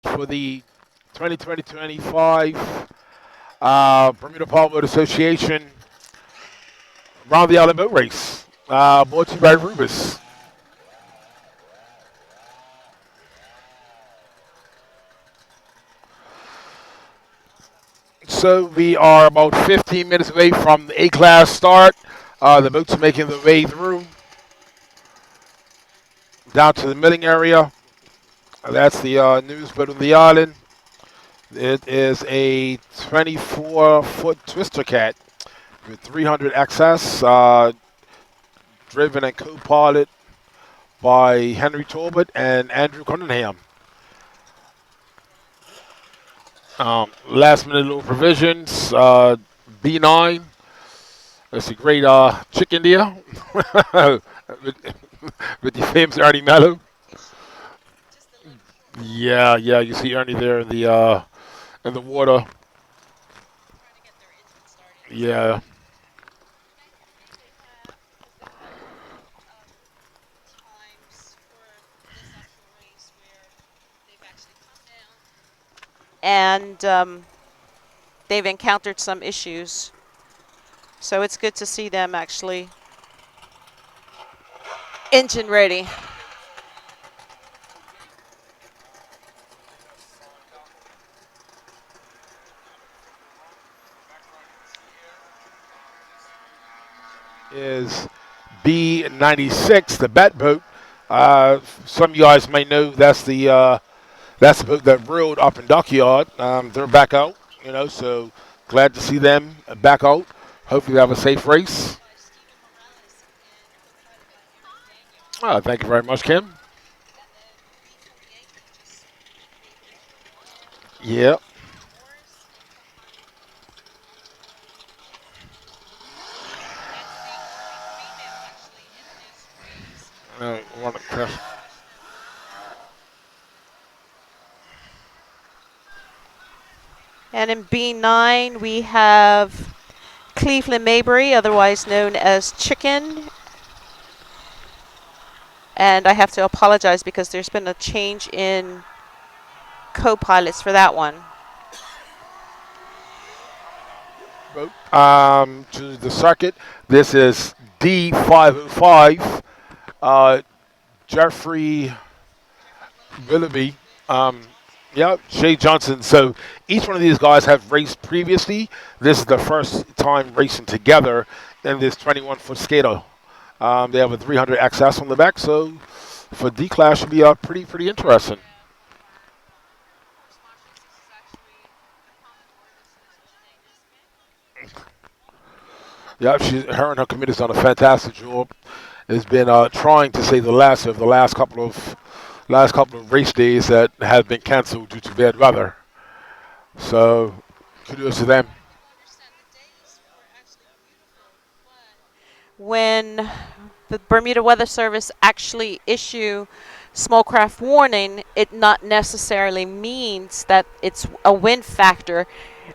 for the 2020-25 Bermuda Boat Association Round the Island Boat Race. Brought to you by Rubis. So we are about 15 minutes away from the A-class start. The boats are making their way through down to the milling area. That's the newest boat on the island. It is a 24-foot twister cat with 300 access, driven and co-piloted by Henry Talbot and Andrew Cunningham. Last minute little provisions. B9. That's a great chicken deal with, with the famous Ernie Mello. Yeah, yeah. You see Ernie there in the water. Yeah. And they've encountered some issues. So it's good to see them actually engine ready. Is B96, the bat boat. Some of you guys may know that's the boat that rode up in Dockyard. They're back out, so glad to see them back out. Hopefully, they have a safe race. Thank you very much, Kim. Yeah. One of And in B9, we have Cleveland Mabry, otherwise known as Chicken. And I have to apologize because there's been a change in co-pilots for that one. boat to the circuit. This is D505. Jeffrey Willoughby. Yeah, Shay Johnson. So each one of these guys have raced previously. This is the first time racing together in this 21-foot skater. They have a 300 XS on the back, so for D class should be pretty interesting. Yeah, her and her committee's done a fantastic job. Has been trying to say the last of the last couple of race days that have been canceled due to bad weather. So kudos to them. When the Bermuda Weather Service actually issue small craft warning, it not necessarily means that it's a wind factor.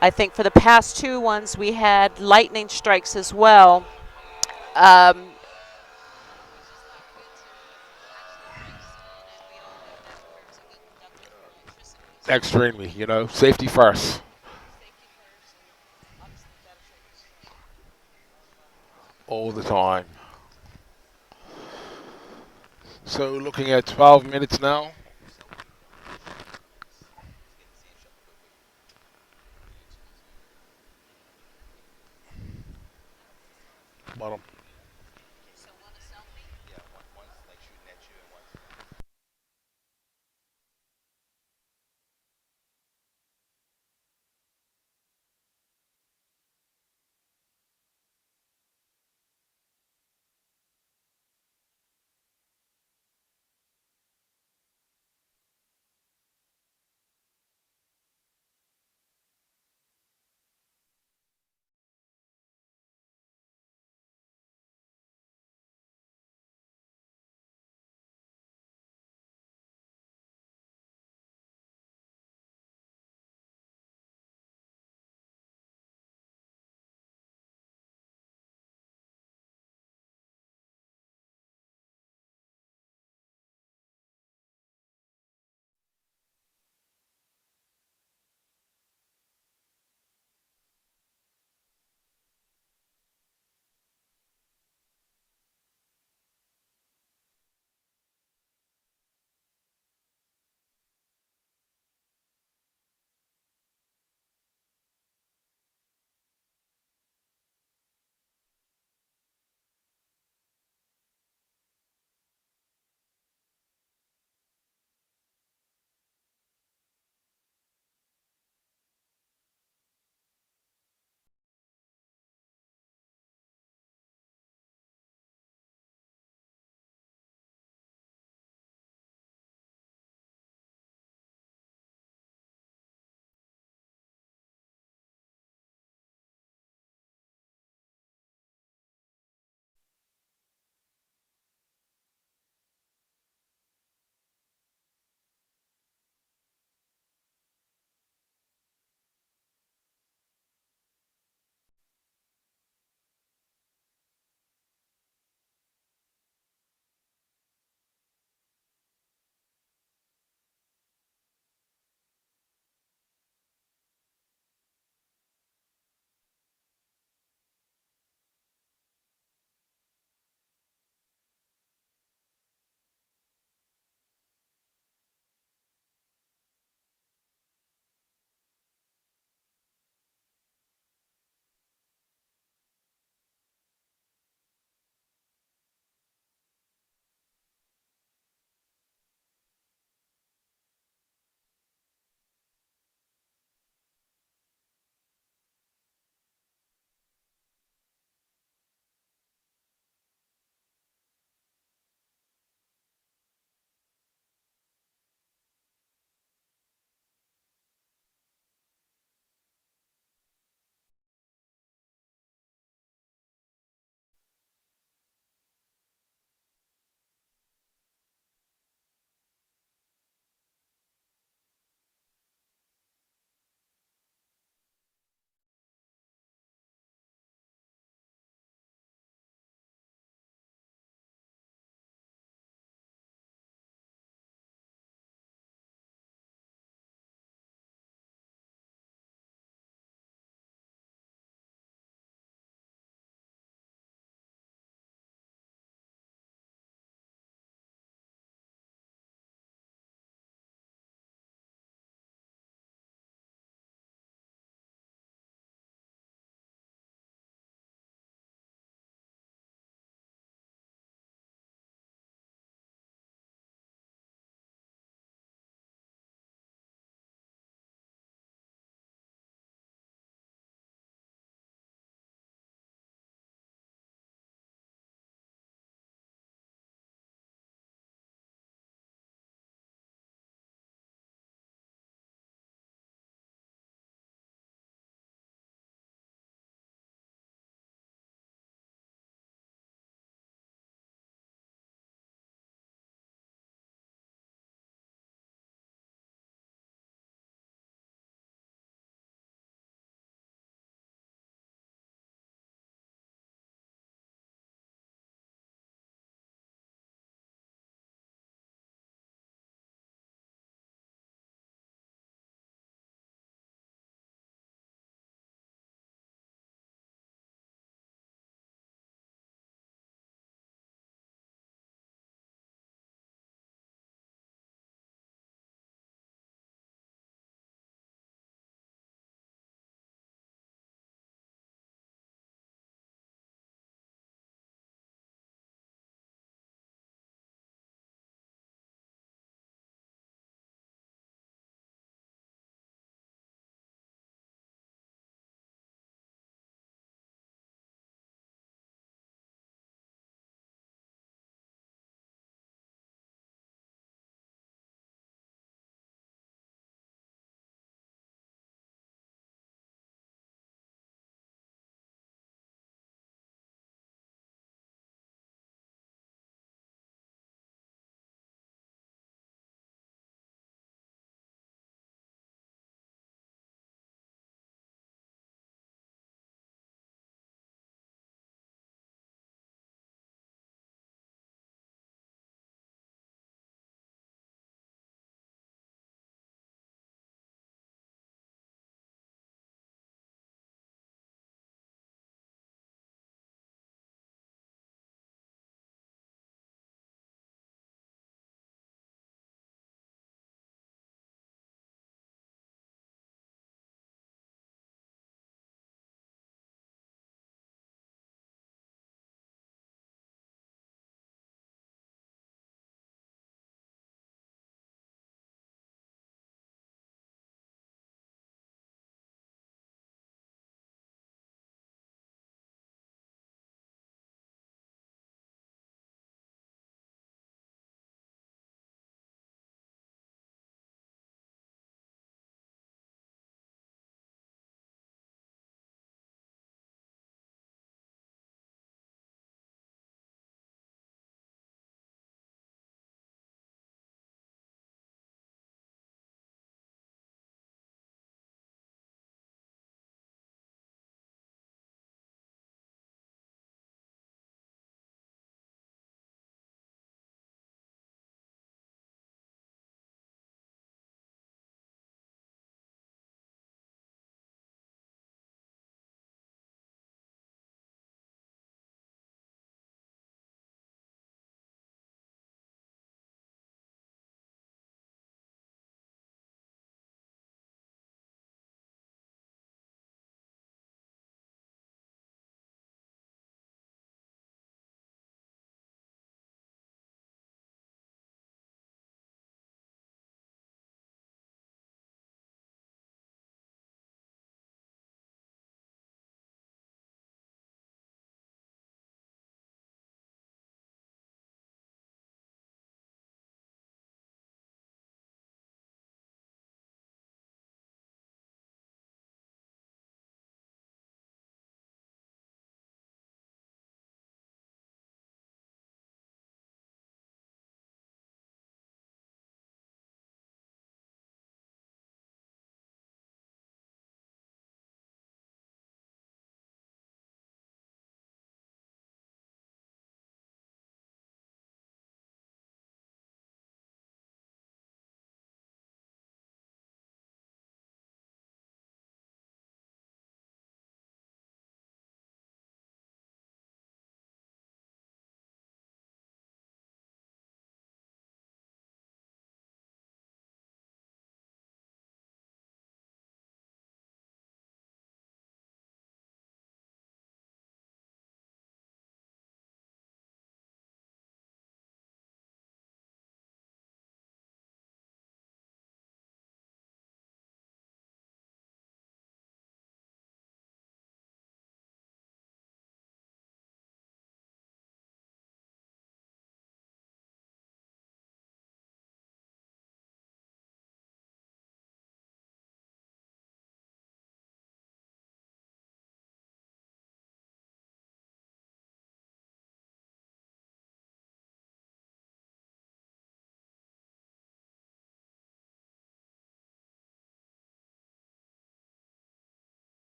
I think for the past two ones, we had lightning strikes as well. Um, Extremely, safety first all the time. So looking at 12 minutes now. Bottom.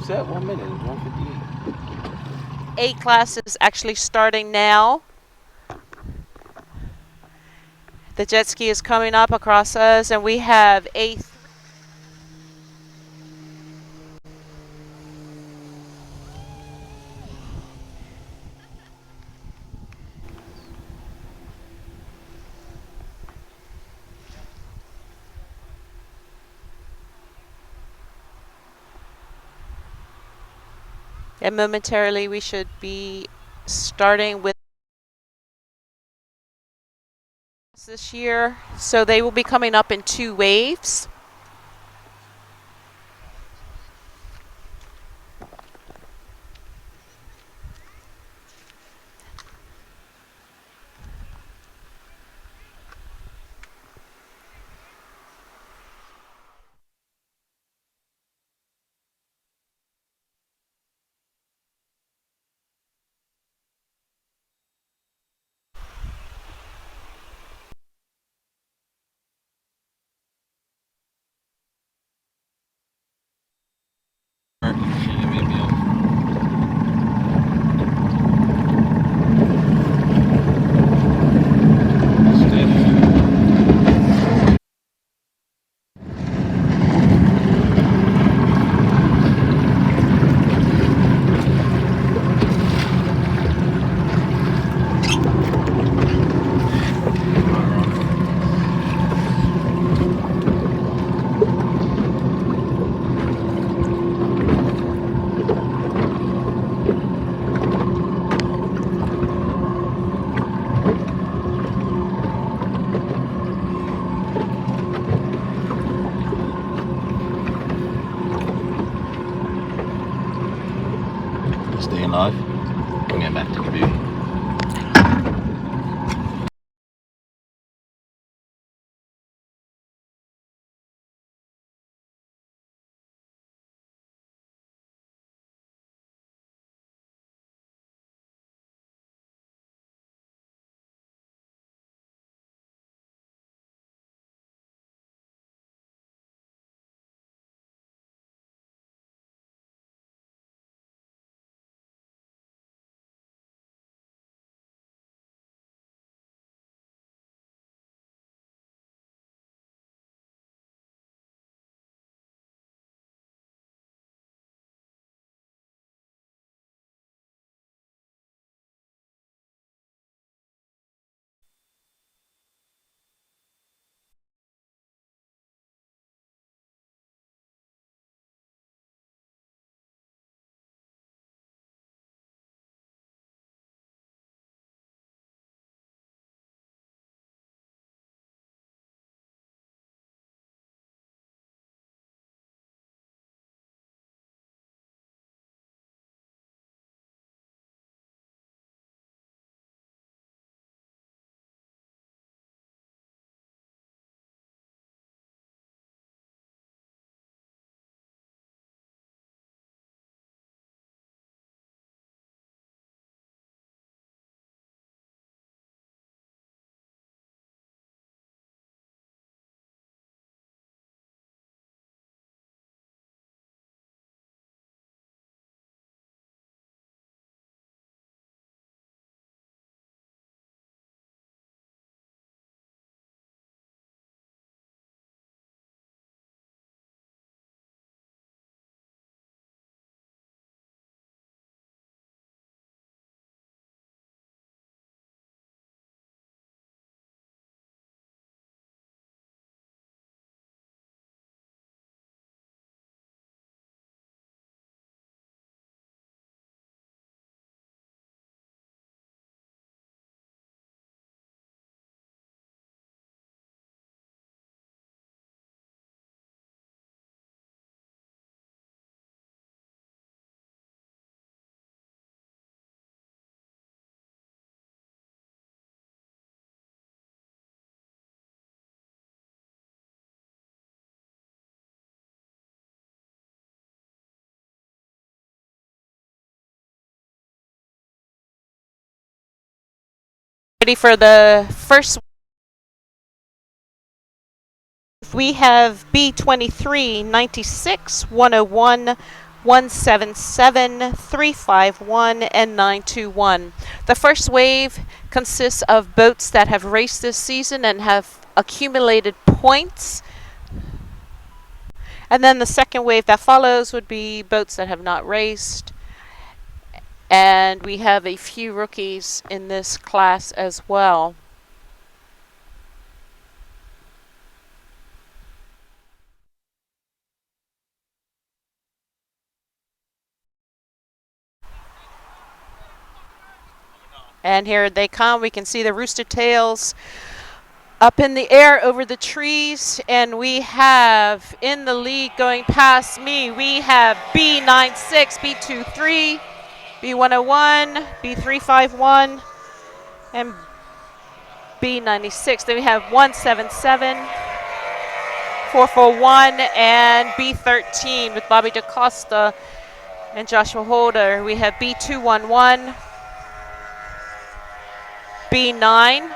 set? 1 minute. It's 1:58. A class is actually starting now. The jet ski is coming up across us, and we have A3. And momentarily we should be starting with this year. So they will be coming up in 2 waves. Staying live. Bring it back to the beauty. Ready for the first. We have B23 96 101 177, 351, and 921. The first wave consists of boats that have raced this season and have accumulated points. And then the second wave that follows would be boats that have not raced. And we have a few rookies in this class as well. And here they come. We can see the rooster tails up in the air over the trees. And we have in the lead going past me, we have B96, B23, B101, B351, and B96. Then we have 177, 441, and B13 with Bobby DaCosta and Joshua Holder. We have B211, B9,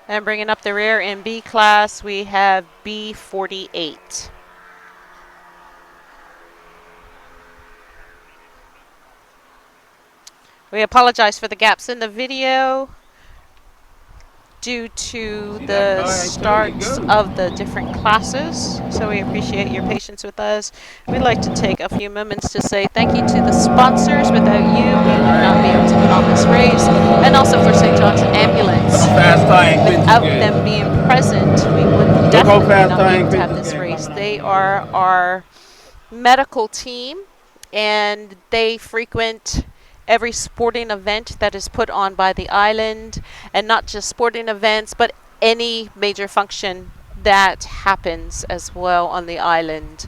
and bringing up the rear in B class, we have B48. We apologize for the gaps in the video due to the starts of the different classes, so we appreciate your patience with us. We'd like to take a few moments to say thank you to the sponsors. Without you, we would not be able to put on this race, and also for St. John's Ambulance. Without them being present, we would definitely not be able to have this race. They are our medical team, and they frequent every sporting event that is put on by the island, and not just sporting events, but any major function that happens as well on the island.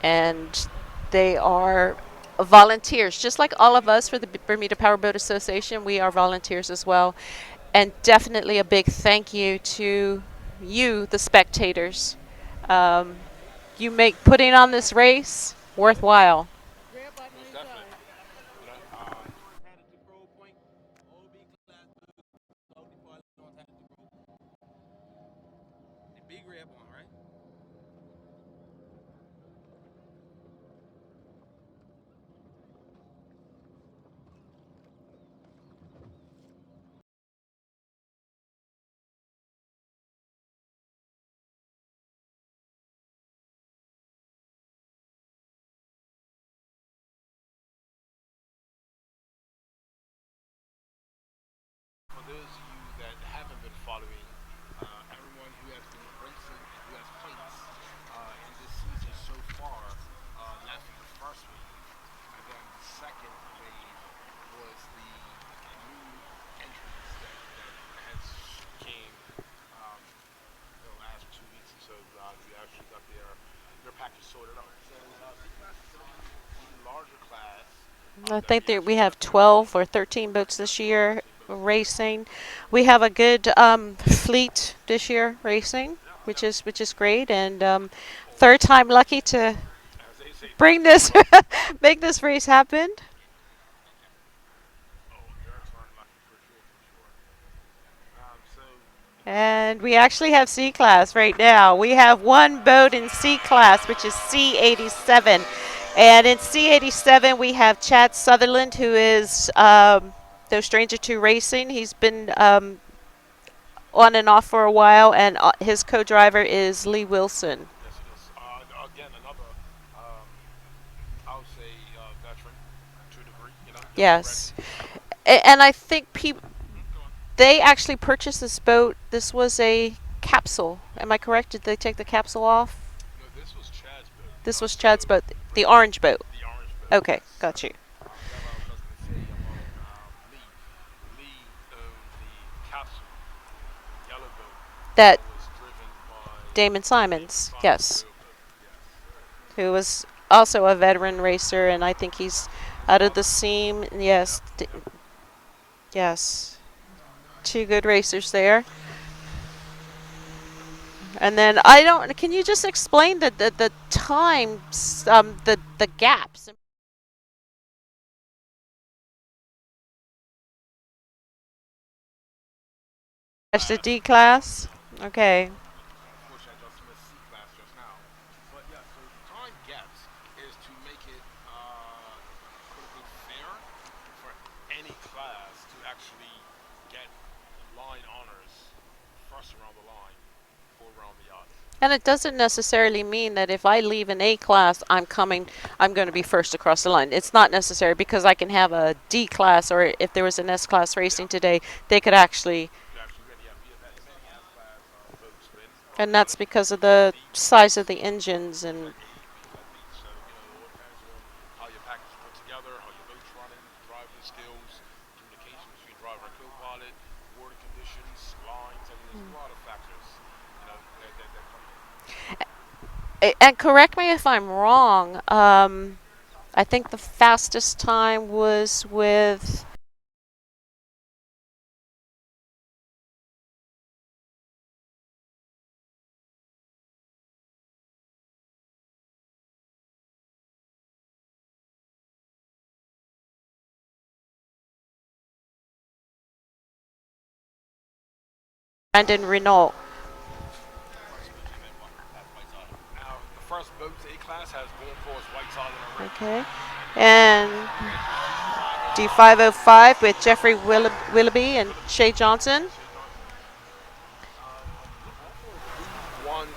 And they are volunteers, just like all of us for the Bermuda Powerboat Association. We are volunteers as well. And definitely a big thank you to you, the spectators. You make putting on this race worthwhile. For those of you that haven't been following, everyone who has been racing and who has points in this season so far left in the first wave, and then the second wave was the new entrants that has came the last 2 weeks or so. We actually got their package sorted out. So this class is going to be the larger class. I think that we have 12 or 13 boats this year racing. We have a good fleet this year racing, which is great, and third time lucky to bring this make this race happen. And we actually have C class right now. We have one boat in C class, which is C87. And in C87, we have Chad Sutherland, who is no stranger to racing. He's been on and off for a while, and his co-driver is Lee Wilson. Again, another, I would say, veteran to a degree. Yes. And I think they actually purchased this boat. This was a capsule. Am I correct? Did they take the capsule off? No, this was Chad's boat. This was Chad's boat, the orange boat. The orange boat. Okay, got you. That was what I was going to say about Lee. Lee owned the capsule yellow boat That was driven by Damon Simons, yes, sailboat. Yes. who was also a veteran racer, and I think he's out of the seam. Yes, yes, two good racers there. And then I don't. Can you just explain the times, the gaps? That's the D class. Okay. Unfortunately, I just missed C class just now. But yeah, so the time gaps is to make it quote unquote fair for any class to actually get line honors first around the line before around the yacht. And it doesn't necessarily mean that if I leave an A class, I'm going to be first across the line. It's not necessary because I can have a D class, or if there was an S class racing Yeah, today, they could actually, you actually win. Yeah, many S class boats win rather and than that's other because of other the D size of class. the engines You and had A's, B's, had B's. So, it all depends on how your package is put together, how your boat's running, driving skills, communication between driver and co-pilot, water conditions, lines. I mean, there's a lot of factors, that come in. and correct me if I'm wrong. I think the fastest time was with Brandon Renault. First boat came in at White Island. Now, the first boat to A-class has gone across White Island already. Okay. And D505 with Jeffrey Willoughby and Willoughby Shay Johnson. and Shea Johnson. Also,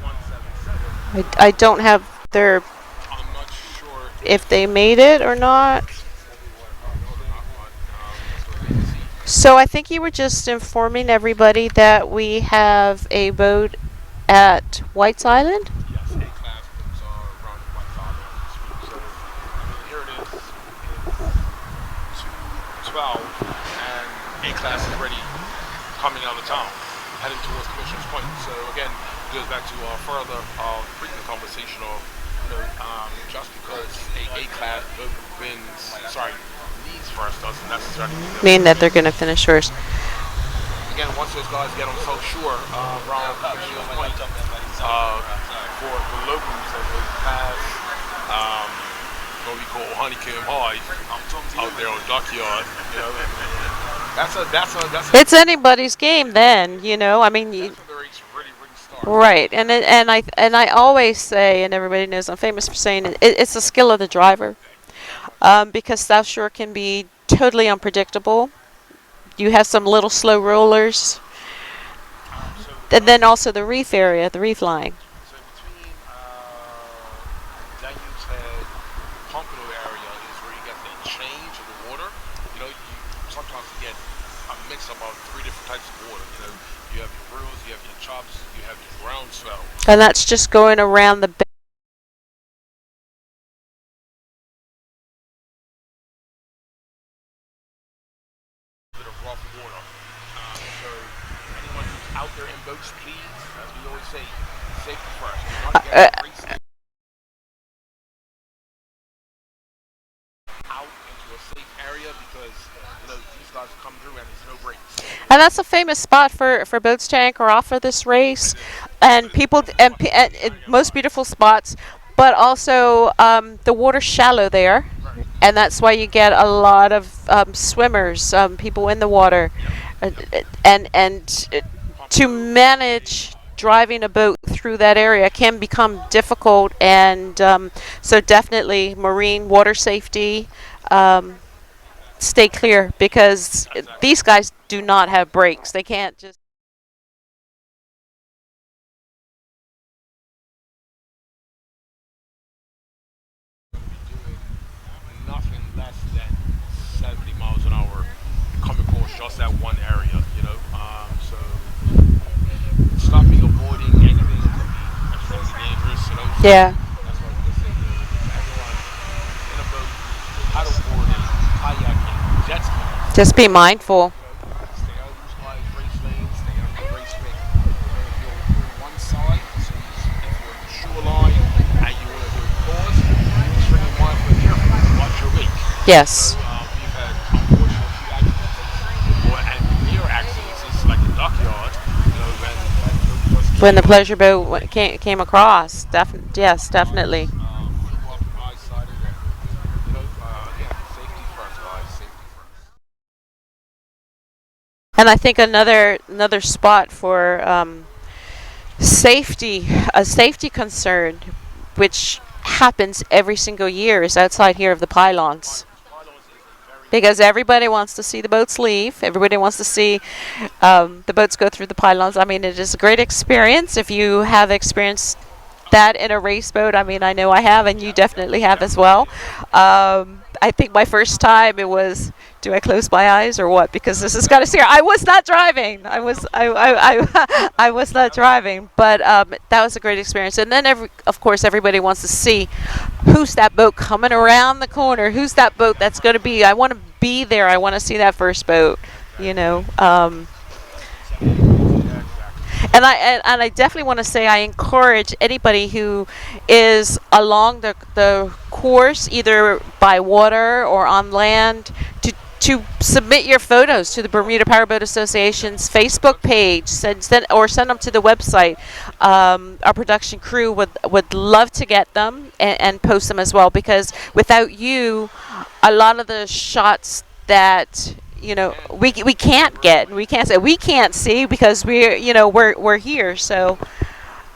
D177. I don't have their I'm not sure if if they made it or not. or not, but let's go wait and see. So I think you were just informing everybody that we have a boat at White's Island. Yes, A-class boats are running White Island as we speak. So, I mean, here it is. It's 2:12, and A-class is already coming out of town, heading towards Commissioner's Point. So again, it goes back to further previous conversation of, just because a class boat leads first doesn't necessarily mean they'll Mean that they're going to finish. finish first. Again, once those guys get on South Shore, around Commissioner's Point, for the locals that go past um, what we call Honeycomb High out there on Dockyard, that's a It's anybody's game then, you know. I mean, that's when the race really really starts. right, and I always say, and everybody knows I'm famous for saying it's the skill of the driver, Very much so. because South Shore can be totally unpredictable. You have some little slow rollers, So the and then Danube, also the reef area, the reef line. so between Danube's Head, Pompano area is where you get the change of the water. Sometimes you get a mix of about three different types of water. You have your rills, you have your chops, you have your groundswell. And that's just going around the Bit of rough water. So anyone who's out there in boats, please, as we always say, safety first. Do not get raced out into a safe area because these guys will come through and there's no brakes. and that's a famous spot for boats to anchor off for this race, It is. and It's people one of the and, most and beautiful areas most out there. beautiful spots, but also the water's shallow there, Very. and that's why you get a lot of swimmers, people in the water, Yep. uh, Yep. and to Pompano is manage driving a boat through that area can become difficult, and so definitely marine water safety. Um, Stay clear because exactly. these guys do not have brakes. They can't just. Going to be doing nothing less than 70 miles an hour coming across just that one area. So stopping, avoiding anything is going to be extremely dangerous. So Yeah, that's why we say to everyone in a boat, paddleboarding, kayaking, jet skiing. just be mindful. Stay out of these guys' race lanes, stay out of the raceway. If you're on one side, so if you're on the shoreline and you want to do a pause, be extremely mindful and careful. Watch your wake. Yes. We've had unfortunate few accidents and near accidents, like the dockyard, when that boat just When the came pleasure boat came across, yes, definitely. across, flew off the high side of it. Again, safety first, guys, safety first. And I think another spot for safety, a safety concern, which happens every single year, is outside here of the pylons. Because everybody wants to see the boats leave. Everybody wants to see the boats go through the pylons. I mean, it is a great experience. If you have experienced that in a race boat, I mean, I know I have, and you definitely have as well. I think my first time it was, do I close my eyes or what? Because this is kind of scary. I was not driving. I was not driving, but that was a great experience. And then of course everybody wants to see who's that boat coming around the corner. Who's that boat that's going to be? I want to be there. I want to see that first boat. You know. And I definitely want to say I encourage anybody who is along the course, either by water or on land, to submit your photos to the Bermuda Powerboat Association's Facebook page. Send them to the website. Our production crew would love to get them and post them as well, because without you, a lot of the shots that we can't get, we can't see because we're here. So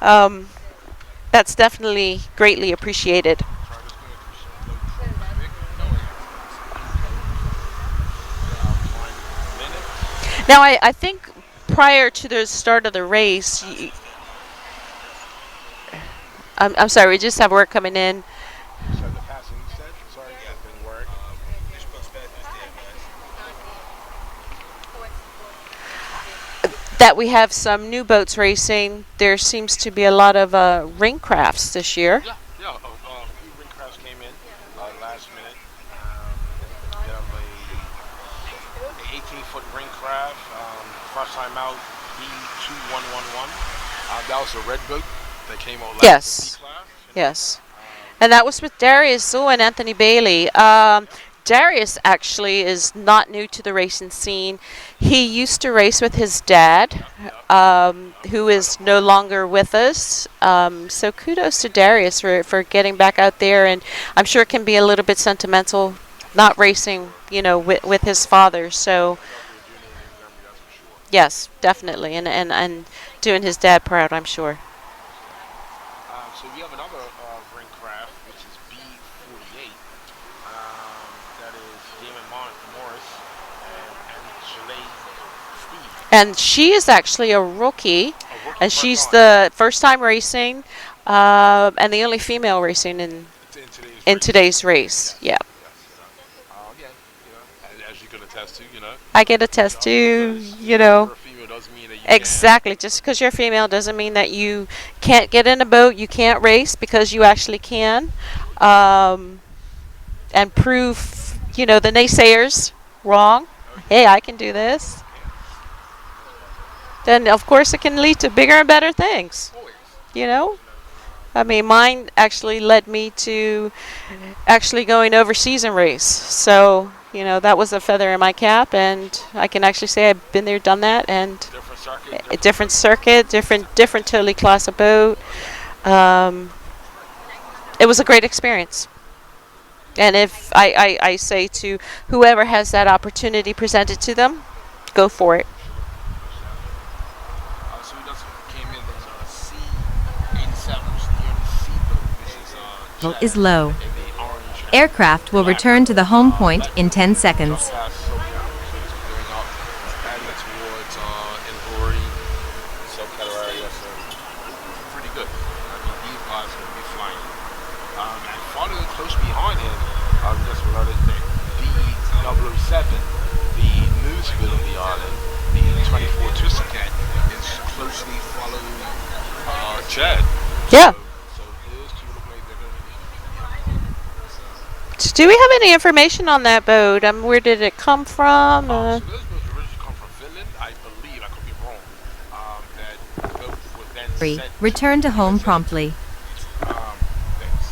that's definitely greatly appreciated. Now I think prior to the start of the race, I'm sorry, we just have work coming in. That we have some new boats racing. There seems to be a lot of ring crafts this year. Yeah. A few ring crafts came in last minute. We have a 18-foot ring craft. First time out, B2111. That was a red boat that came out last. Yes. Yes. And that was with Darius Zul and Anthony Bailey. Darius actually is not new to the racing scene. He used to race with his dad, who is no longer with us. So kudos to Darius for getting back out there. And I'm sure it can be a little bit sentimental not racing, with his father. So yes, definitely. And doing his dad proud, I'm sure. So we have another ring craft, which is B48. That is Damon Morris and Shalay Steve. And she is actually a rookie, and she's the first time racing, and the only female racing in today's race. Yeah. Again, as you can attest to, I get a test too, Exactly. Just because you're female doesn't mean that you can't get in a boat, you can't race, because you actually can. And prove, the naysayers wrong. Hey, I can do this. Then, of course, it can lead to bigger and better things. I mean, mine actually led me to actually going overseas and race. So, that was a feather in my cap, and I can actually say I've been there, done that, and different circuit, different totally class of boat. It was a great experience. And if I say to whoever has that opportunity presented to them, go for it. So we just came in, there's a C87, which is the only C boat, which is Is low. in the orange. Aircraft will return to the home point in 10 seconds. Heading towards Inverurie, Subcatter area, so pretty good. I mean, these guys are going to be flying. And following close behind him, just alerted that D007, the newsville of the island, the 24 Twister Cat, is closely following Chad. Yeah. So those two look like they're going to be. Do we have any information on that boat? Where did it come from? So those boats originally come from Finland, I believe. I could be wrong. That boat was then 3. sent. Return to home promptly. Thanks.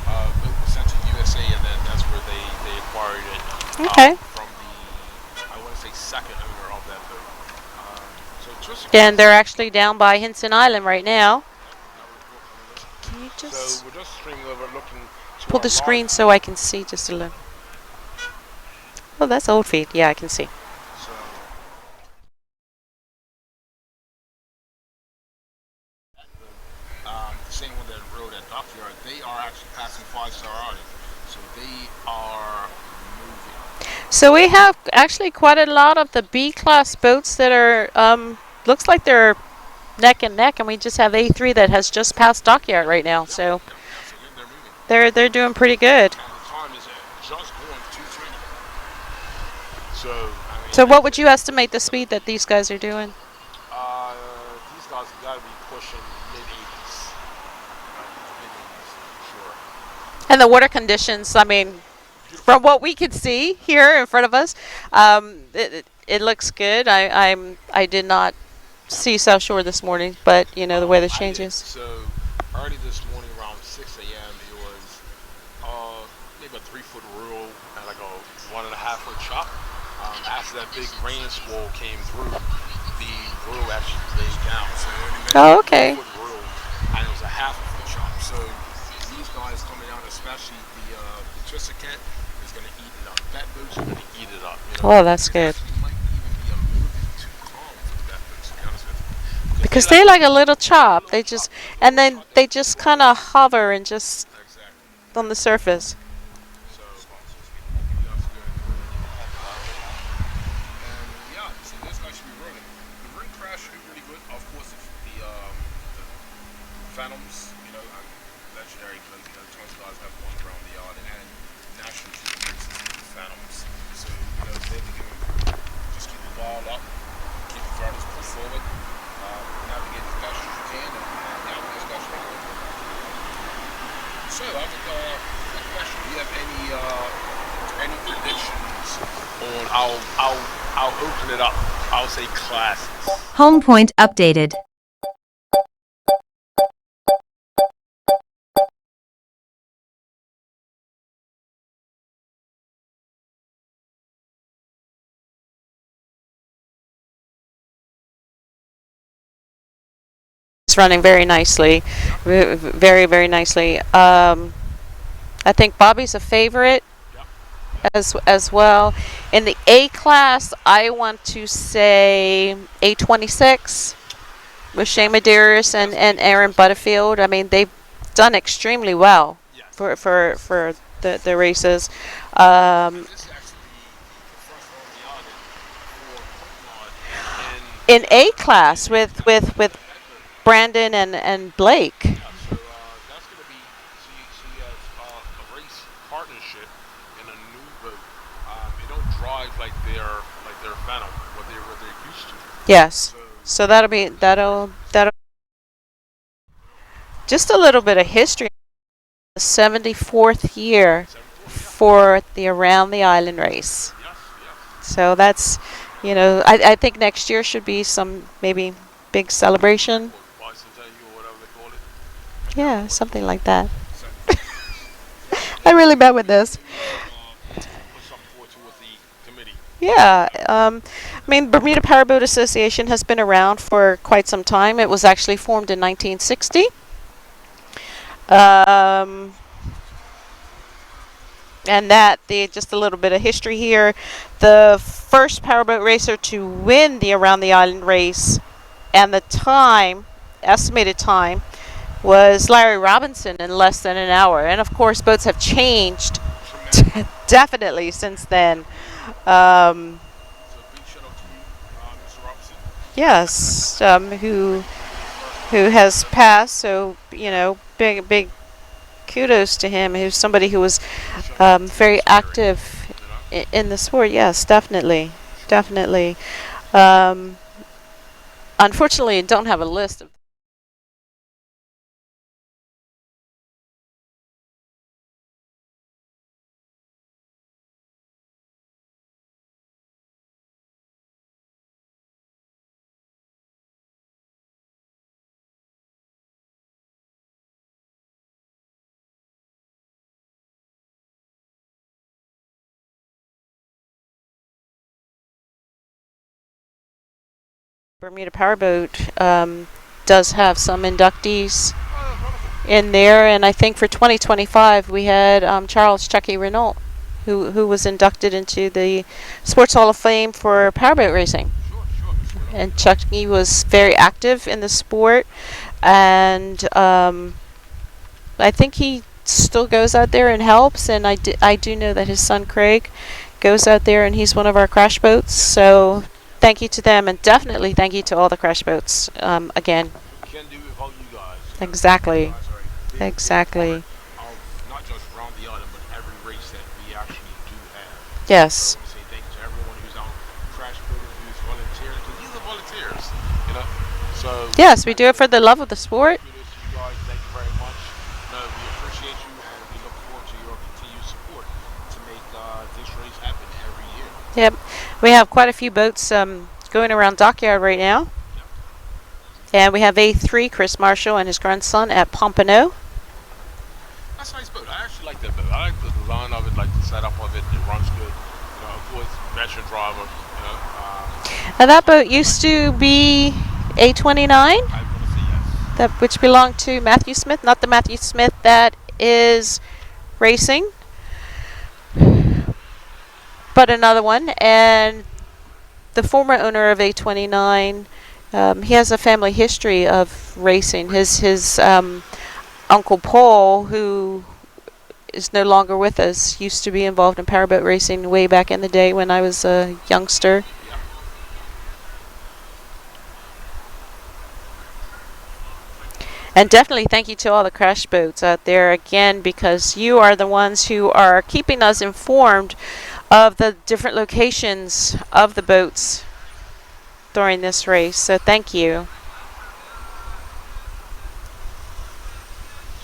Boat was sent to USA, and then that's where they acquired it. Okay. From the, I want to say, second owner of that boat. So Twister. And they're actually down by Hinson Island right now. Can you just So we're just streaming over, looking. pull the screen so I can see just a little? Oh, that's old feed. Yeah, I can see. So we have actually quite a lot of the B class boats that are looks like they're neck and neck, and we just have A3 that has just passed dockyard right now. So Yep, so they're moving. they're doing pretty good. And the time is just going 2:20. So, I mean, So what would you estimate the speed that these guys are doing? uh, these guys have got to be pushing mid 80s. Mid 80s, for sure. And the water conditions, I mean, Beautiful. from what we could see here in front of us, it looks good. I did not see South Shore this morning, but you know the weather I did. changes. So, early this morning around 6 a.m., it was maybe a 3-foot rule and like a 1.5-foot chop. After that big rain squall came through, the rule actually laid down. So it only meant Oh, a okay. 3-foot rule, and it was a 1/2 foot chop. So these guys coming out, especially the twisted cat, is going to eat it up. That boat's going to eat it up. You know? Oh, that's It good. actually might even be a little bit too calm for that boat, to be honest with you. Because they like a little chop. They just and then they just kind of hover and just Exactly. on the surface. So you have to go and yeah, so this guy should be running. The ring crash should be really good. Of course, if the Phantoms, legendary because the Twin Stars have won around the yard and national treaty races with the Phantoms. So they'll be doing good. Just keep the ball up, keep the throttle pushed forward, navigate as best as you can, and yeah, this guy should be good. So I have a question. Do you have any predictions on I'll open it up. I'll say classes. Home point updated. It's running very nicely, very very nicely. I think Bobby's a favorite Yep. as well. In the A class, I want to say A26 with Shane Medeiros and Aaron Butterfield. I mean, they've done extremely well Yes. for the races. This is actually the first one on the yard for Pokemon In A class with in that boat. Brandon and Blake. Yeah, so that's going to be she has a race partnership in a new boat. They don't drive like their Phantom, what they're used to. Yes. So So that'll just a little bit of history. The 74th year 74, yeah. for the Around the Island race. Yes, yes. So that's, I think next year should be some maybe big celebration. Or bicentennial or whatever they call it. Yeah, something like that. 74 I really bet with this. put something forward towards the committee. Yeah, I mean, Bermuda Powerboat Association has been around for quite some time. It was actually formed in 1960. And just a little bit of history here. The first powerboat racer to win the Around the Island race, and the estimated time, was Larry Robinson in less than an hour. And of course, boats have changed Tremendous. definitely since then. Um, So big shout out to you, Mr. Robinson. yes, who has passed. So big kudos to him. He was somebody who was very active in the sport. Yes, definitely, definitely. Um, unfortunately, I don't have a list of. Bermuda Powerboat does have some inductees Oh, that's wonderful. in there, and I think for 2025 we had Charles Chucky Renault, who was inducted into the Sports Hall of Fame for powerboat racing. Sure, sure, Mr. Renault. And Chucky was very active in the sport, and I think he still goes out there and helps. And I do know that his son Craig goes out there, and he's one of our crash boats. So thank you to them, and definitely thank you to all the crash boats. Again, Can't do it without you guys. exactly, You guys are a big, big exactly. part of not just around the island, but every race that we actually do have. So I Yes, want to say thank you to everyone who's on crash boating, who's volunteering, because these are volunteers, you know. So yes, we do it for the love of the sport. kudos to you guys. Thank you very much. No, we appreciate you, and we look forward to your continued support to make this race happen every year. Yep, we have quite a few boats going around dockyard right now. Yep. And we have A3 Chris Marshall and his grandson at Pompano. That's a nice boat. I actually like that boat. I like the design of it, like the setup of it. It runs good. You know, of course, veteran driver. You know, Now that boat used to be A29, I want to say yes. that which belonged to Matthew Smith, not the Matthew Smith that is racing, but another one. And the former owner of A29, he has a family history of racing. His uncle Paul, who is no longer with us, used to be involved in powerboat racing way back in the day when I was a youngster. And definitely thank you to all the crash boats out there again, because you are the ones who are keeping us informed of the different locations of the boats during this race. So thank you.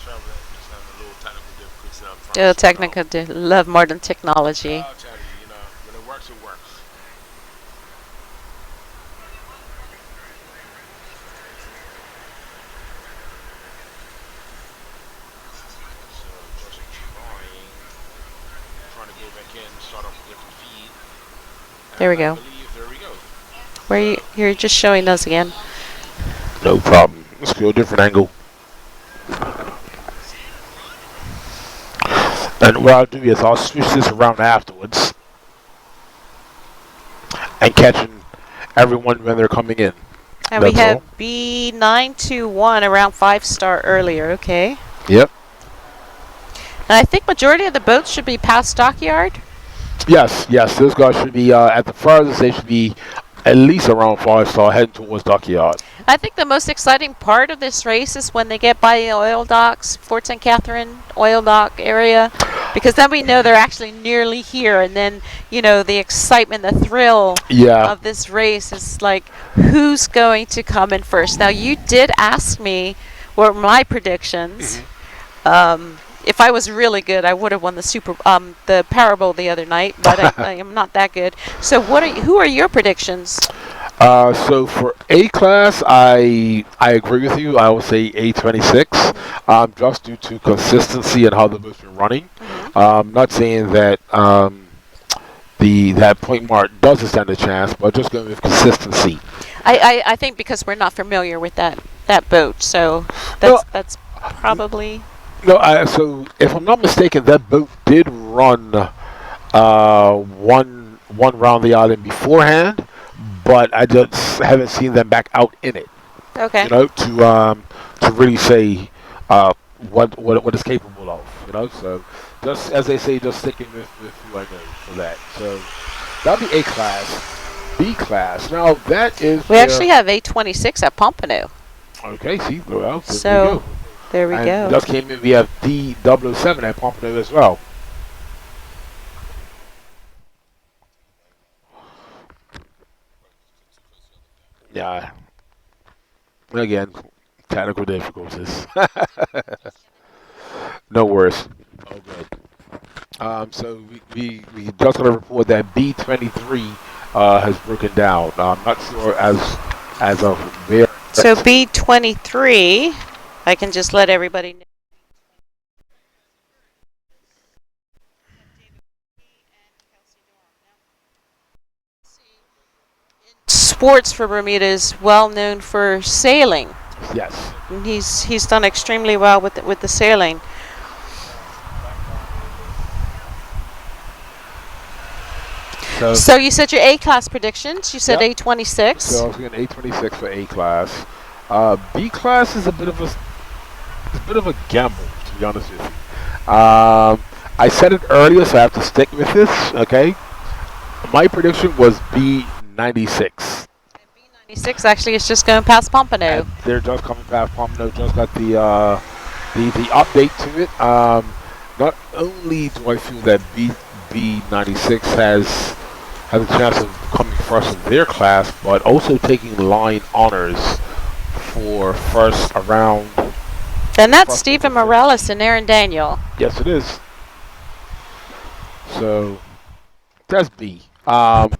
Traveling, just having a little technical difficulties up front. Oh, So, technical, love modern technology. I'll tell you, when it works, it works. So just trying to go back in, start off a different feed. There we And I go. believe there we go. Where you're just showing us again. No problem. Let's go a different angle. And what I'll do is I'll switch this around afterwards and catching everyone when they're coming in. And we That's have all. B921 around 5-star earlier. Okay. Yep. And I think majority of the boats should be past dockyard. Yes, yes. Those guys should be at the farthest. They should be at least around 5-star, heading towards dockyard. I think the most exciting part of this race is when they get by the oil docks, Fort St. Catherine oil dock area, because then we know they're actually nearly here, and then the excitement, the thrill Yeah. of this race is like, who's going to come in first? Now you did ask me what were my predictions. If I was really good, I would have won the the Powerball the other night, but I am not that good. So who are your predictions? So for A class, I agree with you. I would say A26, just due to consistency and how the boat's been running. Not saying that that point mark doesn't stand a chance, but just going with consistency. I think because we're not familiar with that boat, so that's probably. No, so if I'm not mistaken, that boat did run one round the island beforehand, but I just haven't seen them back out in it. Okay. To really say what it's capable of. So just as they say, just sticking with who I know for that. So that'll be A class. B class. Now that is. We actually have A26 at Pompano. Okay. See, well, So there we and go. just came in. We have D007 at Pompano as well. Yeah. Again, technical difficulties. No worries. All good. So we just gonna report that B23 has broken down. I'm not sure as of where. So B23, I can just let everybody know. Sports for Bermuda is well known for sailing. Yes. And he's done extremely well with the sailing. So you said your A class predictions. You said Yep. A26. So I was getting A26 for A class. B class is a bit of a gamble, to be honest with you. I said it earlier, so I have to stick with this. Okay. My prediction was B96. 96 actually is just going past Pompano. And they're just coming past Pompano. Just got the update to it. Not only do I feel that B96 has a chance of coming first in their class, but also taking line honors for first around. And that's First Stephen over fifth. Morales and Aaron Daniel. Yes, it is. So that's B. I'm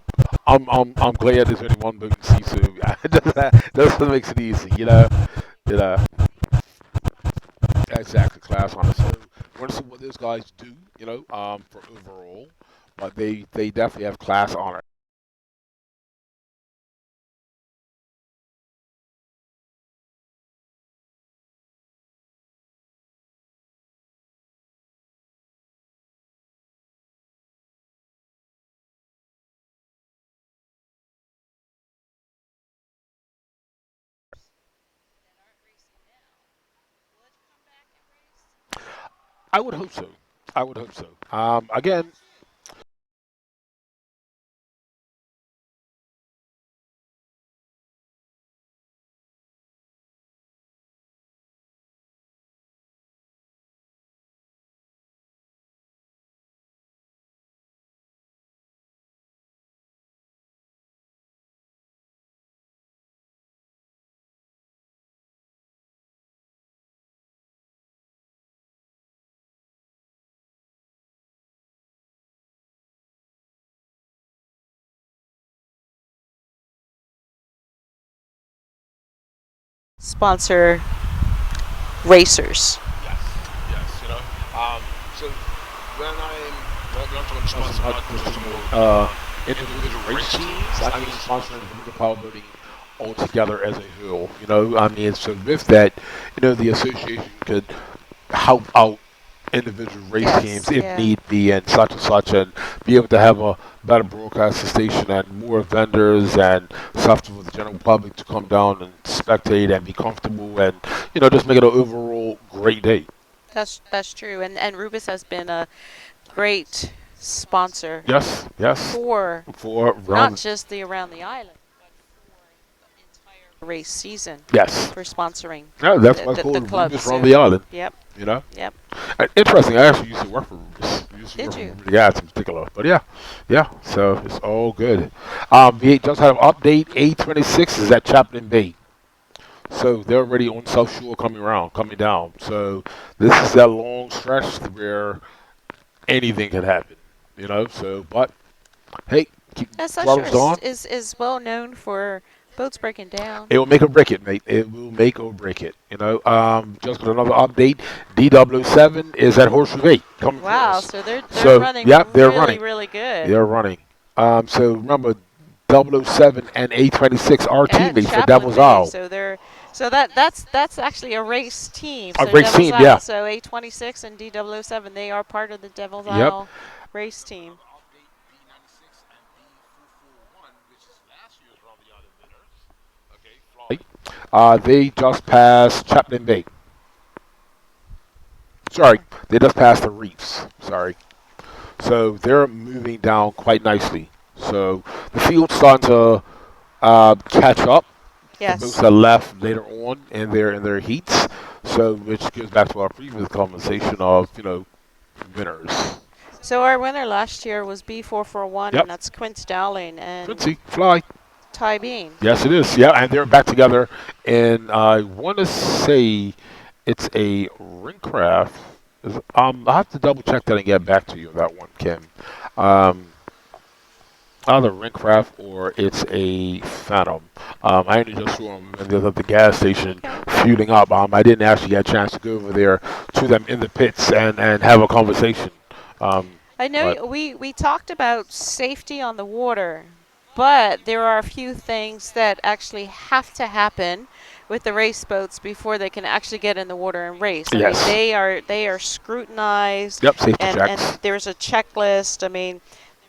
glad there's only one moving C, so that makes it easy, you know. You know, exactly, class honors. So we're gonna see what those guys do, you know, for overall, but they definitely have class honor. I would hope so. I would hope so. Again, Sponsor racers. yes, yes, you know. So when I'm talking sponsor, not just individual race teams. I mean sponsoring the power building altogether as a whole. You know, I mean, so with that, you know, the association could help out individual race teams Yes, if yeah. need be and such and be able to have a better broadcasting station and more vendors and stuff for the general public to come down and spectate and be comfortable and you know just make it an overall great day. That's true. And Rubis has been a great sponsor Yes, yes. for For not round, just the Around the Island race season yes. for sponsoring No, that's why it's the called clubs. Rubis from So, the island. yep, You know, yep. interesting. I actually used to work for Rubis. I used to Did work for you? Rubis guys in particular, but yeah, yeah. So it's all good. We just had an update. A26 is at Chaplin Bay. So they're already on South Shore coming down. So this is that long stretch where anything can happen, you know. So, but hey, keep Yes, that sure throttles on. is well known for boats breaking down. It will make or break it, mate. It will make or break it. You know. Just got another update. DW7 is at Horseshoe Bay coming Wow, across. so they're So running yeah, they're really running. really good. They're running. So remember, 007 and A26 are And teammates for Chaplain Devil's Bay, Isle. so that's actually a race team. A So race Devil's team, Isle, yeah. so A26 and D007, they are part of the Devil's Yep. Isle race team. They just passed Chaplin Bay. Sorry, they just passed the reefs. Sorry. So they're moving down quite nicely. So the field's starting to catch up. The boats Yes. that left later on in their heats. So which goes back to our previous conversation of winners. So our winner last year was B441, Yep. and that's Quince Dowling and Quincy, fly. Ty Bean. Yes, it is. Yeah, and they're back together. And I want to say it's a ring craft. I have to double check that and get back to you on that one, Kim. Um, Either ring craft or it's a Phantom. I only just saw them at the gas station Okay. fueling up. I didn't actually get a chance to go over there to them in the pits and have a conversation. I know But we talked about safety on the water, but there are a few things that actually have to happen with the race boats before they can actually get in the water and race. I mean, yes, they are scrutinized, yep, safety and checks. there's a checklist. I mean,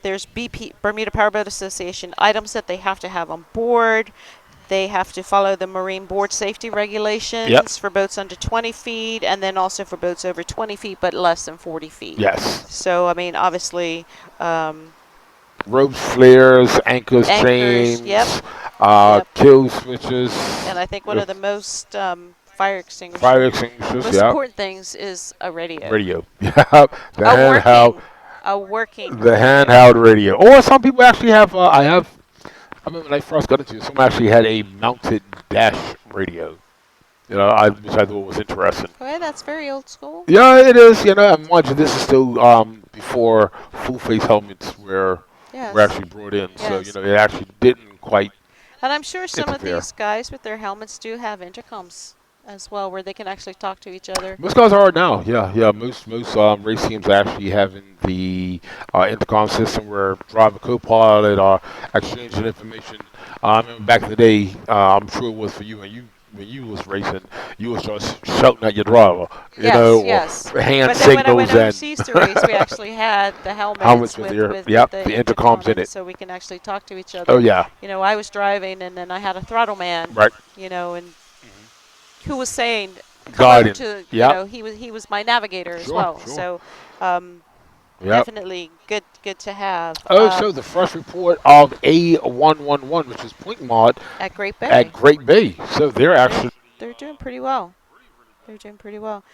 there's BP Bermuda Powerboat Association items that they have to have on board. They have to follow the Marine Board safety Yep, regulations for boats under 20 feet, and then also for boats over 20 feet but less than 40 feet. yes, So, I mean, obviously, um, ropes, flares, anchors, Anchors. Yep. chains, Yep. kill switches, And I think one uh, of the most fire fire extinguisher, extinguishers. most Yeah, important things is a radio, radio. Yeah, the a handheld, working, a working the radio. handheld radio. Or some people actually have. I have. I remember when I first got into it, someone actually had a mounted dash radio. Which I thought was interesting. Okay, that's very old school. Yeah, it is. And mind you, this is still before full face helmets were Yes. actually brought in. So Yes. it actually didn't quite And I'm sure some of interfere. these guys with their helmets do have intercoms as well, where they can actually talk to each other. Most cars are now. Yeah, yeah. Most race teams actually having the intercom system where driver co-pilot are exchanging information. I remember back in the day, I'm sure it was for you when you was racing, you was just shouting at your driver, Yes, or yes. hand But then when I went signals and overseas to race, we actually had the helmets helmets with with, their with, with yep the the intercom intercoms in in it, it. so we can actually talk to each Oh other. yeah, I was driving, and then I had a throttle man, right. and who was saying, "Come over Guiding. to," Yep. he was my navigator as Sure. well. Sure. So, um, Yep. definitely good to have. Oh, so the first report of A111, which is point mod At Great at Bay, Great Bay. So they're they're actually they're doing pretty well. They're doing pretty well.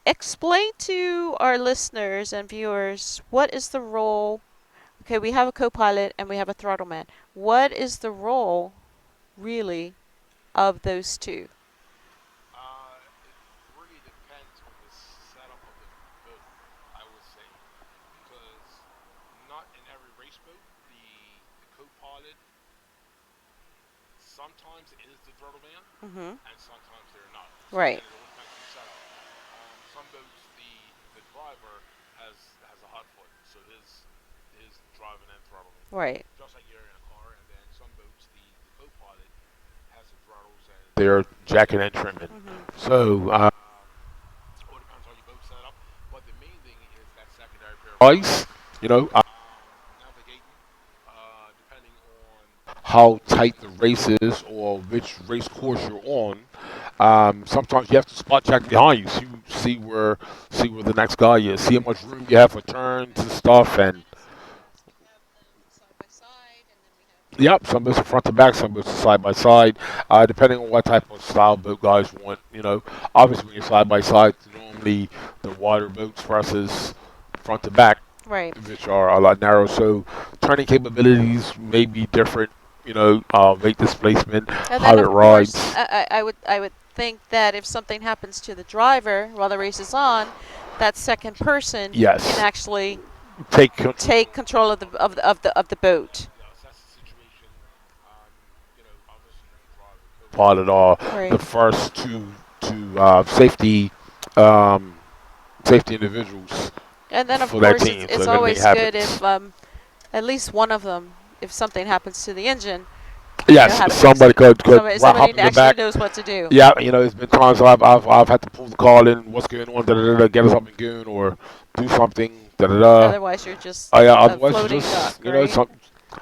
Explain to our listeners and viewers what is the role. Okay, we have a co-pilot and we have a throttle man. What is the role, really, of those two? It really depends on the setup of the boat, I would say, because not in every race boat the co-pilot sometimes is the throttle man Mm-hmm. and sometimes they're not. So Right. again, it all depends on the setup. Some boats the driver has a hot foot, so his driving and throttling, Right. just like you're in a car. And then some boats the co-pilot has the throttles and they're jacking and trimming. Mm-hmm. So all depends on your boat setup. But the main thing is that secondary pair of eyes. Navigating, depending on how tight the race is or which race course you're on. Sometimes you have to spot check behind you, see where the next guy is, see how much room you have for turns and stuff, and yep, some boats are front to back, some boats are side by side, depending on what type of style boat guys want. Obviously when you're side by side, normally the wider boats versus front to back, Right. which are a lot narrow. So turning capabilities may be different. Weight displacement, And how then, it of course, rides. I would think that if something happens to the driver while the race is on, that second person can Yes, actually take take control of the boat. assess the situation. Obviously the driver, pilot are the Right. first to safety individuals And then, of for that course, it's team. So it's if anything always good happens, if at least one of them, if something happens to the engine, yes, how to fix somebody it. could Somebody hop in the actually back. knows what to do. Yeah, it's been times I've had to pull the call in. What's going on? Da, da, da, da, get us up and going or do something. Da da da. Otherwise, you're just Yeah, a otherwise it's floating just duck, right? some.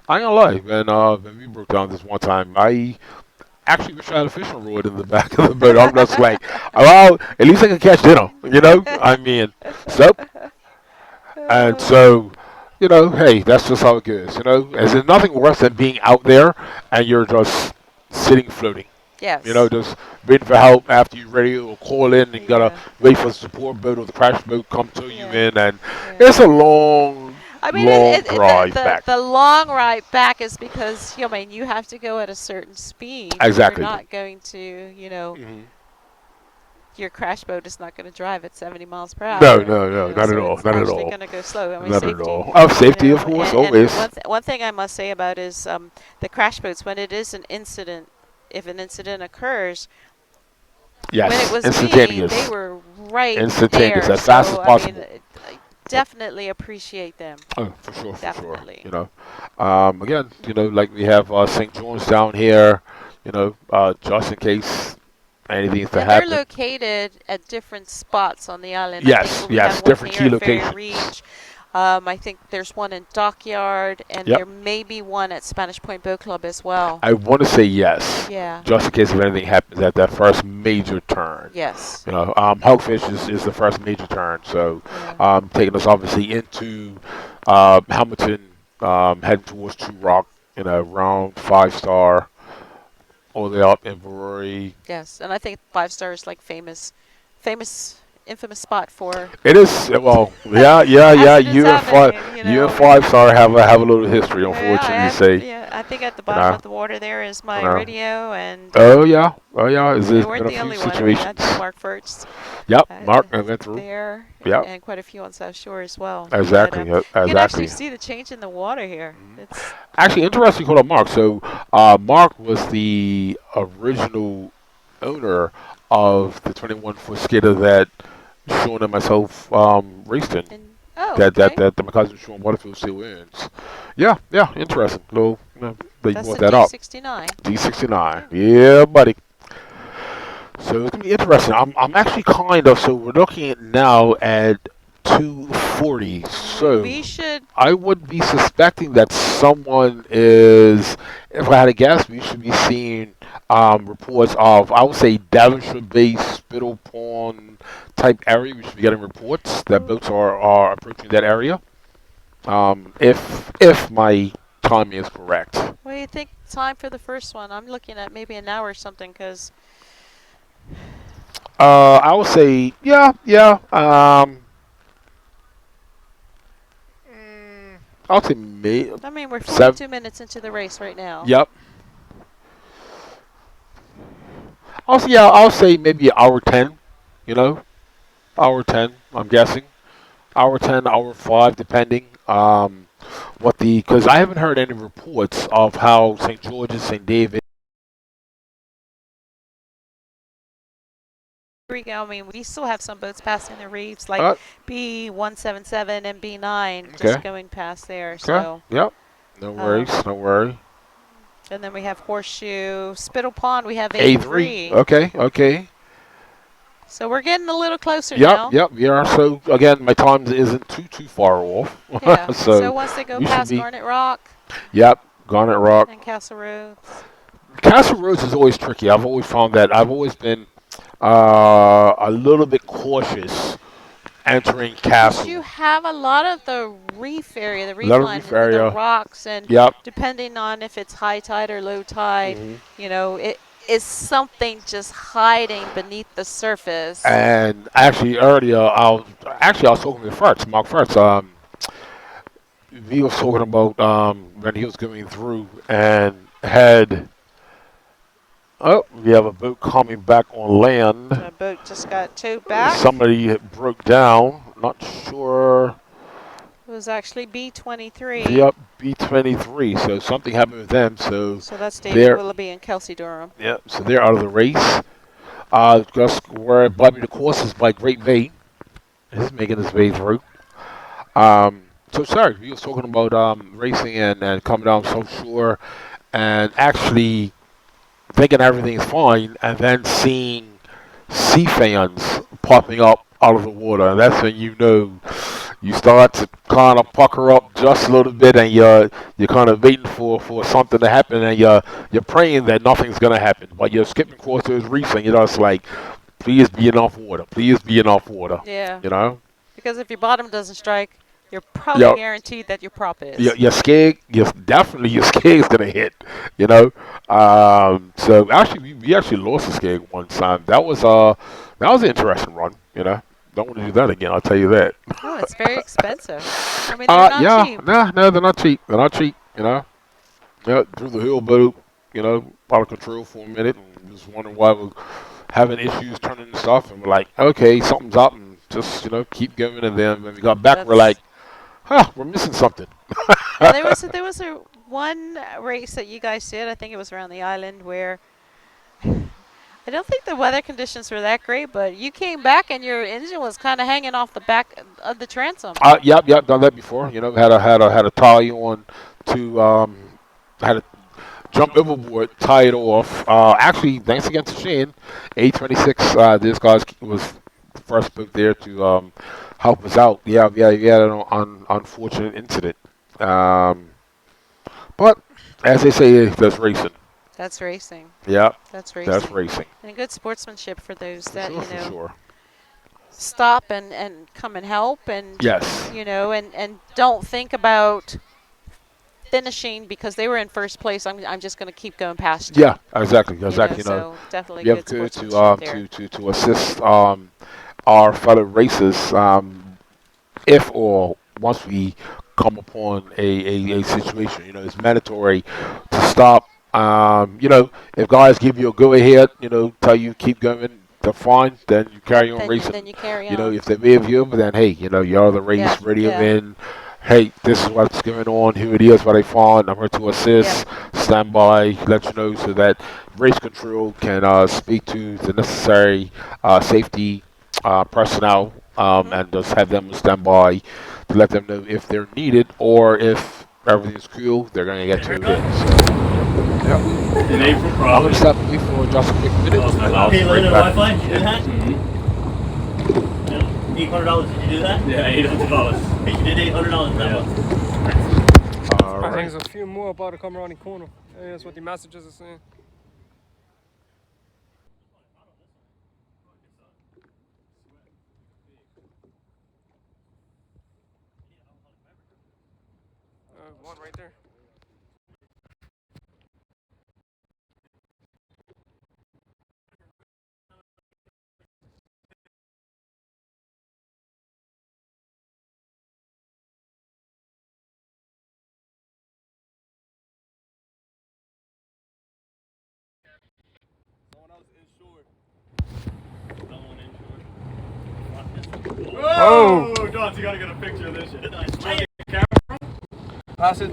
I ain't gonna lie, when we broke down this one time, I actually wish I had a fishing rod in the back of the boat. I'm just like, well, at least I can catch dinner. I mean, so and so, hey, that's just how it goes. As there's nothing worse than being out there and you're just sitting floating. Yes. Just waiting for help after you ready or call in and gotta Yeah. wait for the support boat or the crash boat come to you Yeah. in, and Yeah. it's a long, I mean, long drive the back. the long ride back is because you have to go at a certain speed. You're Exactly. not going to, Hmm. your crash boat is not going to drive at 70 miles per No, hour. no, no, not at So all, it's not at actually all, going to go slow. I mean, not at safety. all. Oh, safety, of course, And always. one thing I must say about is the crash boats, when it is an incident, if an incident occurs, when it Yes, was me, they instantaneous, were right instantaneous, there. as fast as So I mean, possible. I definitely appreciate them. Oh, for sure, for sure. Definitely. Again, like we have St. John's down here, just in case anything to And they're happen. located at different spots on the island. I Yes, think we yes, have one different here key at Ferry locations. Reach. I think there's one in Dockyard, and Yep. there may be one at Spanish Point Boat Club as well. I want to say yes, Yeah. just in case if anything happens at that first major turn. Yes. Hogfish is the first major turn, so Yeah. taking us obviously into Hamilton heading towards True Rock in a round 5 star, all the way up in Brewery. Yes, and I think 5 star is like famous, infamous spot for It is well, yeah, yeah, yeah. accidents happening. You You and know. 5 star have a little history, Yeah, unfortunately, to say. yeah. I think at the You bottom know, of the water there is you my know. radio, and Oh yeah. Is they there's weren't been a the few only one. I mean, I situations. think Mark Furt's Yep, Mark, I went through. there, Yep, and quite a few on South Shore as well. But exactly, you can actually exactly. see the change in the water here. Mhm. It's Actually, interesting call on Mark. So, Mark was the original owner of the 21-foot skater that Sean and myself raced in. and oh, That okay. that my cousin Sean Butterfield still owns. Yeah, yeah, interesting. Little, they That's brought the that up. D69. D69. Yeah. Yeah, buddy. So it's gonna be interesting. I'm actually kind of so we're looking at now at 240. We So should. I would be suspecting that someone is. If I had to guess, we should be seeing reports of I would say Devonshire Bay, Spittle Pond type area. We should be getting reports that boats are approaching that area. If my timing is correct. What do you think? Time for the first one? I'm looking at maybe an hour or something, because I would say yeah, yeah. I'll say May I mean we're seven. 42 minutes into the race right now. Yep. Yeah. I'll say maybe hour 10. You know, hour 10. I'm guessing hour 10, hour 5, depending. What the because I haven't heard any reports of how St. George's, St. David. Here we go. I mean, we still have some boats passing the reefs, like Uh, B177 and B9, okay. just going past there. Okay. So, Yep. No um, worries. No worry. and then we have Horseshoe, Spittle Pond. We have A3. A3. Okay. Okay. So we're getting a little closer Yep. now. Yep. Yeah. So again, my time isn't too far off. Yeah. So So once they go we should past be. Garnet Rock Yep. Garnet Rock. and Castle Roads, Castle Roads is always tricky. I've always found that. I've always been a little bit cautious entering because you Castle. have a lot of the reef area, the A reef lot of line reef with the area. rocks, and Yep. depending on if it's high tide or low tide, Hmm. it is something just hiding beneath the surface. And actually earlier, I was talking with Fritz, Mark Fritz. He was talking about when he was going through and had. Oh, we have a boat coming back on land. The boat just got towed back. Somebody had broke down. Not sure. It was actually B23. Yep, B23. So something happened with them. So So that's David they're Willoughby and Kelsey Durham. yep. So they're out of the race. Just where Bobby the course is by Great Bay. He's making his way through. So sorry, we was talking about racing and coming down South Shore, and actually thinking everything's fine, and then seeing sea fans popping up out of the water. And that's when you know you start to kind of pucker up just a little bit, and you're kind of waiting for something to happen, and you're praying that nothing's gonna happen, but you're skipping across those reefs, and you're just like, please be enough water, please be enough water, Yeah. you know. Because if your bottom doesn't strike, you're probably Yeah, guaranteed that your prop is. your skeg, definitely your skeg's gonna hit, you know. So actually, we actually lost the skeg one time. That was an interesting run, you know. Don't want to do that again. I'll tell you that. Oh, it's very expensive. I mean, they're not Yeah, cheap. no, they're not cheap. They're not cheap, you know. Yeah, through the hill boat, you know, out of control for a minute, and just wondering why we're having issues turning and stuff, and we're like, okay, something's up, and just keep going. And then when we got back, we're like, That's huh, we're missing something. Well, there was a one race that you guys did. I think it was around the island where I don't think the weather conditions were that great, but you came back and your engine was kind of hanging off the back of the transom. Yep, done that before. You know, had a tie on to had a jump overboard, tie it off. Actually, thanks again to Shane, A26. This guy was the first boat there to help us out. Yeah, we had an unfortunate incident. Um, but as they say, that's racing. That's racing. Yeah, That's that's racing. racing. And good sportsmanship for those For that, sure, for sure. stop and come and help, and Yes. and don't think about finishing because they were in first place. I'm just going to keep going past you. Yeah, exactly, exactly. So definitely We have good good sportsmanship there. to assist our fellow racers if or once we come upon a situation. It's mandatory to stop. If guys give you a go ahead, tell you keep going, they're fine. Then you Yep. carry on Then racing. you carry on. If they wave you, then hey, you're the Yeah. race, radio Yeah. in. Hey, this is what's going on. Here it is, what I found. I'm here to Yep. assist, stand by, let you know, so that race control can speak to the necessary safety personnel Mhm. and just have them stand by to let them know if they're needed or if everything's cool, they're going to get towed in. So, yeah. In April, I'm going probably. to step away for just a quick minute and I'll be Hey, right Lynn, back. Wi-Fi, did you do that? Mm-hmm. $800, did you do that? Yeah, $800. Hey, you did $800 that Yeah. month. All I think right. there's a few more about to come around the corner. Yeah, that's what the messages are saying. One right there. Oh! Dots, you gotta get a picture of this shit. Pass it.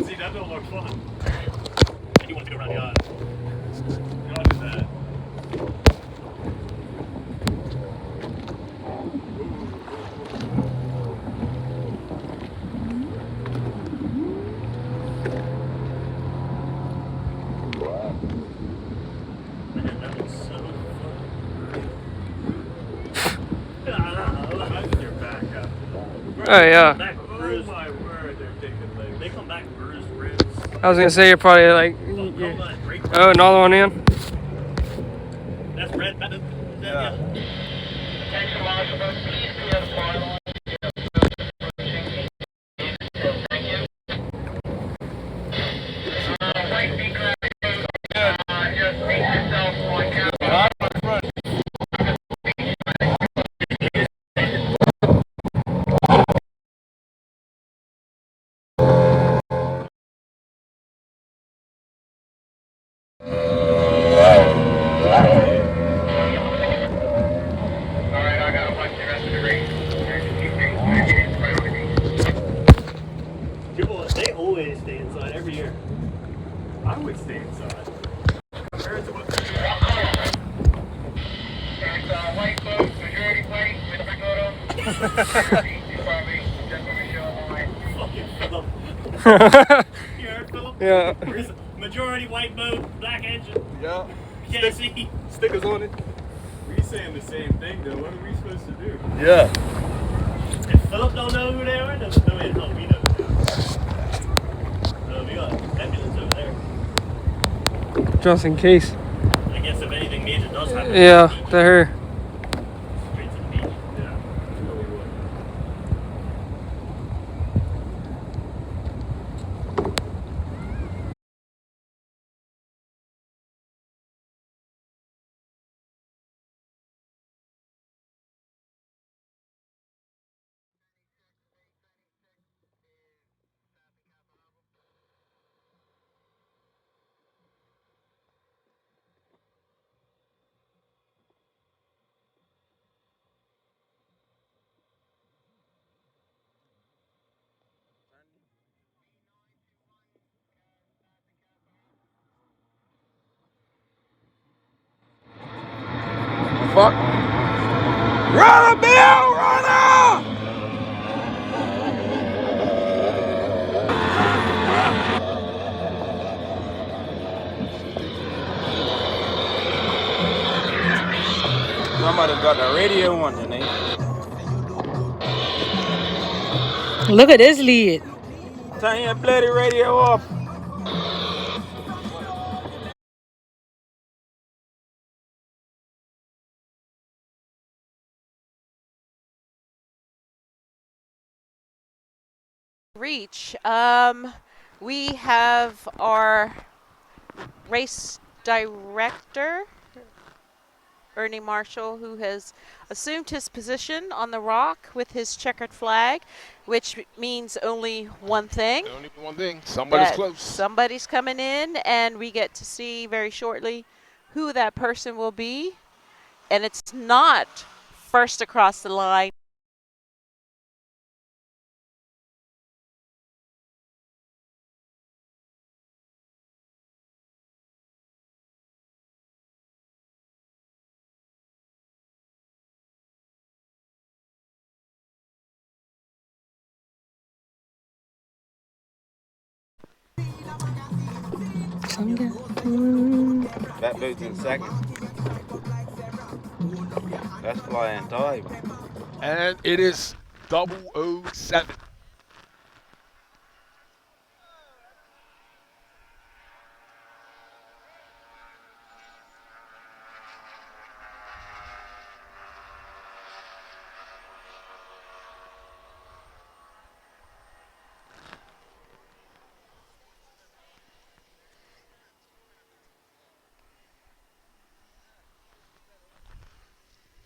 See, that don't look fun. You want to go around the aisle. You don't do that. Imagine your back after. Oh yeah. Back Oh bruised. my word, they're taking legs. They come back bruised ribs. I was gonna say you're probably like. Oh, another one in. That's red. Yeah. People, they always stay inside every year. I would stay inside. Compared to what they're doing. White folks, majority white, with the photo. You probably definitely show online. Fucking Philip. You heard Philip? Yeah. There's a majority white boat, black engine. Yeah. You can't see. Stickers on it. We saying the same thing though. What are we supposed to do? Yeah. If Philip don't know who they are, then no way in hell we know who they are. We got ambulance over there. Just in case. I guess if anything major does happen, Yeah, to her. straight to the beach. Yeah. Really would. Fuck. Run a bill, runner! somebody got the radio on, you know. Look at this lead. Turn your bloody radio off. Reach. We have our race director, Ernie Marshall, who has assumed his position on the rock with his checkered flag, which means only one thing. Only one thing. Somebody's that close. somebody's coming in, and we get to see very shortly who that person will be. And it's not first across the line. That moves in seconds. That's flying time. And it is 007.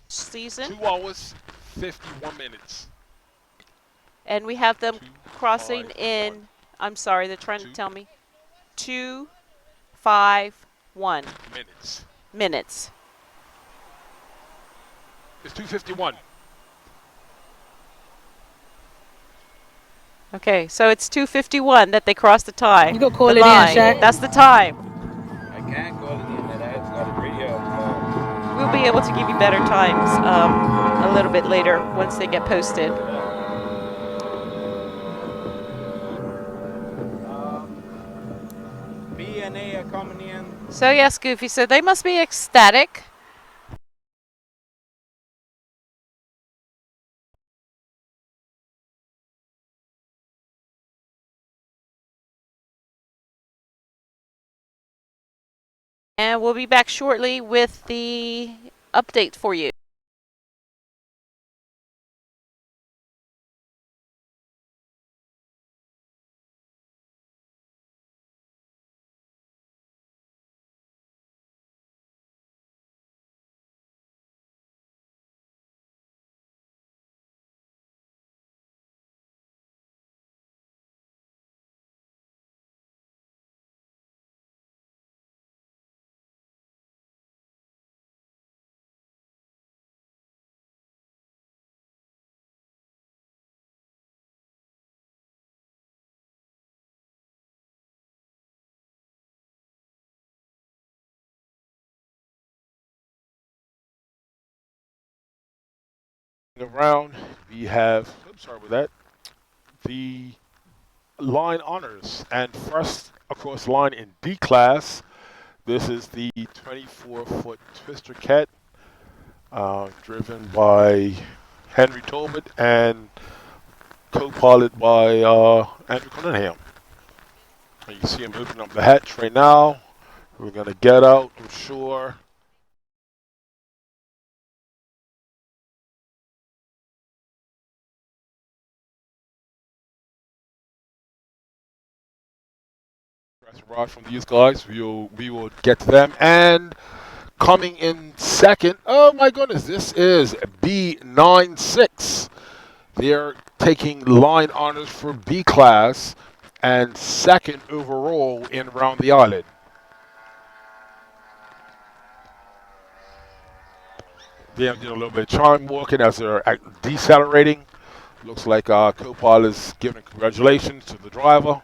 Season. 2 hours, 51 minutes. And we have them 2, crossing 5, in. 1. I'm sorry, they're trying 2. to tell me. 2, 5, 1 Minutes. minutes. It's 2:51. Okay, so it's 2:51 that they cross the tie. You go call the it in, line. Shaq. That's the time. I can't call it in that I've got a radio on. We'll be able to give you better times a little bit later once they get posted. B&A are coming in. So yes, Goofy, so they must be ecstatic. And we'll be back shortly with the update for you. Around, we have, oops, sorry about that, the line honors. And first across the line in D class, this is the 24-foot twister cat, driven by Henry Tolbert and co-pilot by Andrew Cunningham. And you see him opening up the hatch right now. We're going to get out, I'm sure. Rod from these guys. We will get to them. And coming in second, oh my goodness, this is B96. They're taking line honors for B class and second overall in Round the Island. They did a little bit of time walking as they're decelerating. Looks like co-pilot is giving congratulations to the driver.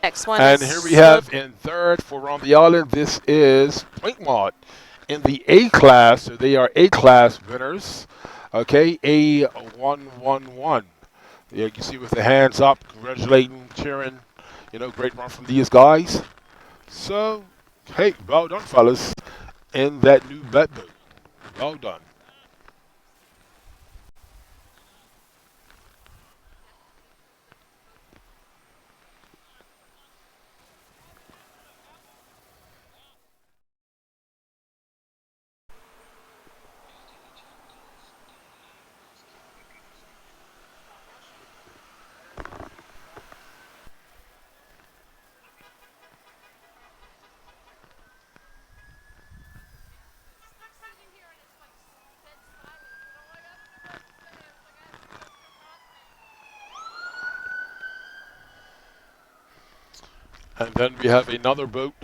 Next one. And here we have in third for Round the Island, this is Pointmont in the A class. So they are A class winners. Okay, A111. Yeah, you can see with the hands up, congratulating, cheering. You know, great run from these guys. So, hey, well done, fellas, in that new bet boat. Well done. And then we have another boat,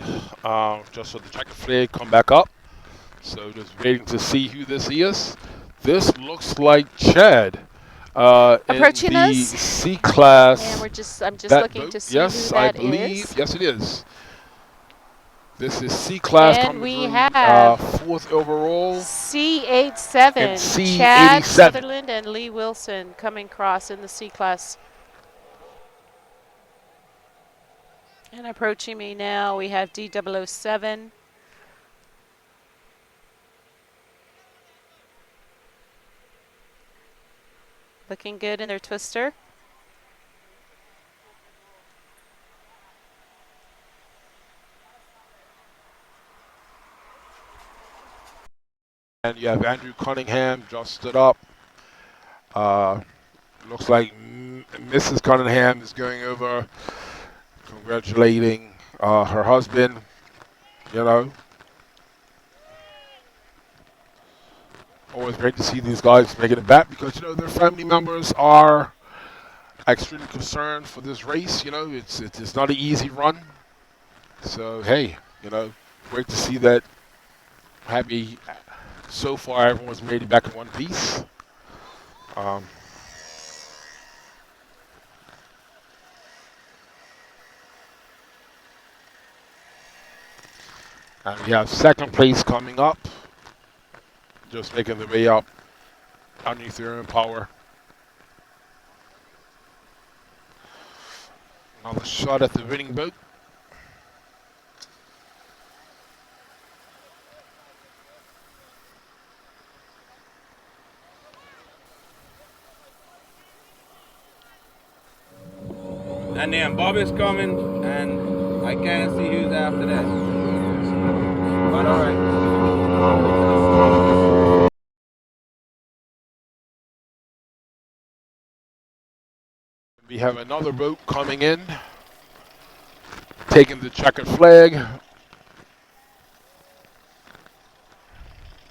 just so the checker flag come back up. So just waiting to see who this is. This looks like Chad in Approaching the us, C and class. I'm just That looking boat, to see who yes, I that believe. is. Yes, it is. This is C class And coming we through have fourth overall and C87, Chad C87. Sutherland and Lee Wilson coming across in the C class. And approaching me now, we have D007. Looking good in their twister. And you have Andrew Cunningham just stood up. Uh, looks like Mrs. Cunningham is going over, congratulating her husband. You know, always great to see these guys making it back because their family members are extremely concerned for this race. It's not an easy run. So hey, great to see that. Happy so far everyone's made it back in one piece. Um, and we have second place coming up, just making the way up underneath their own power. Another shot at the winning boat. And then Bob is coming, and I can't see who's after that. But all right. We have another boat coming in, taking the checkered flag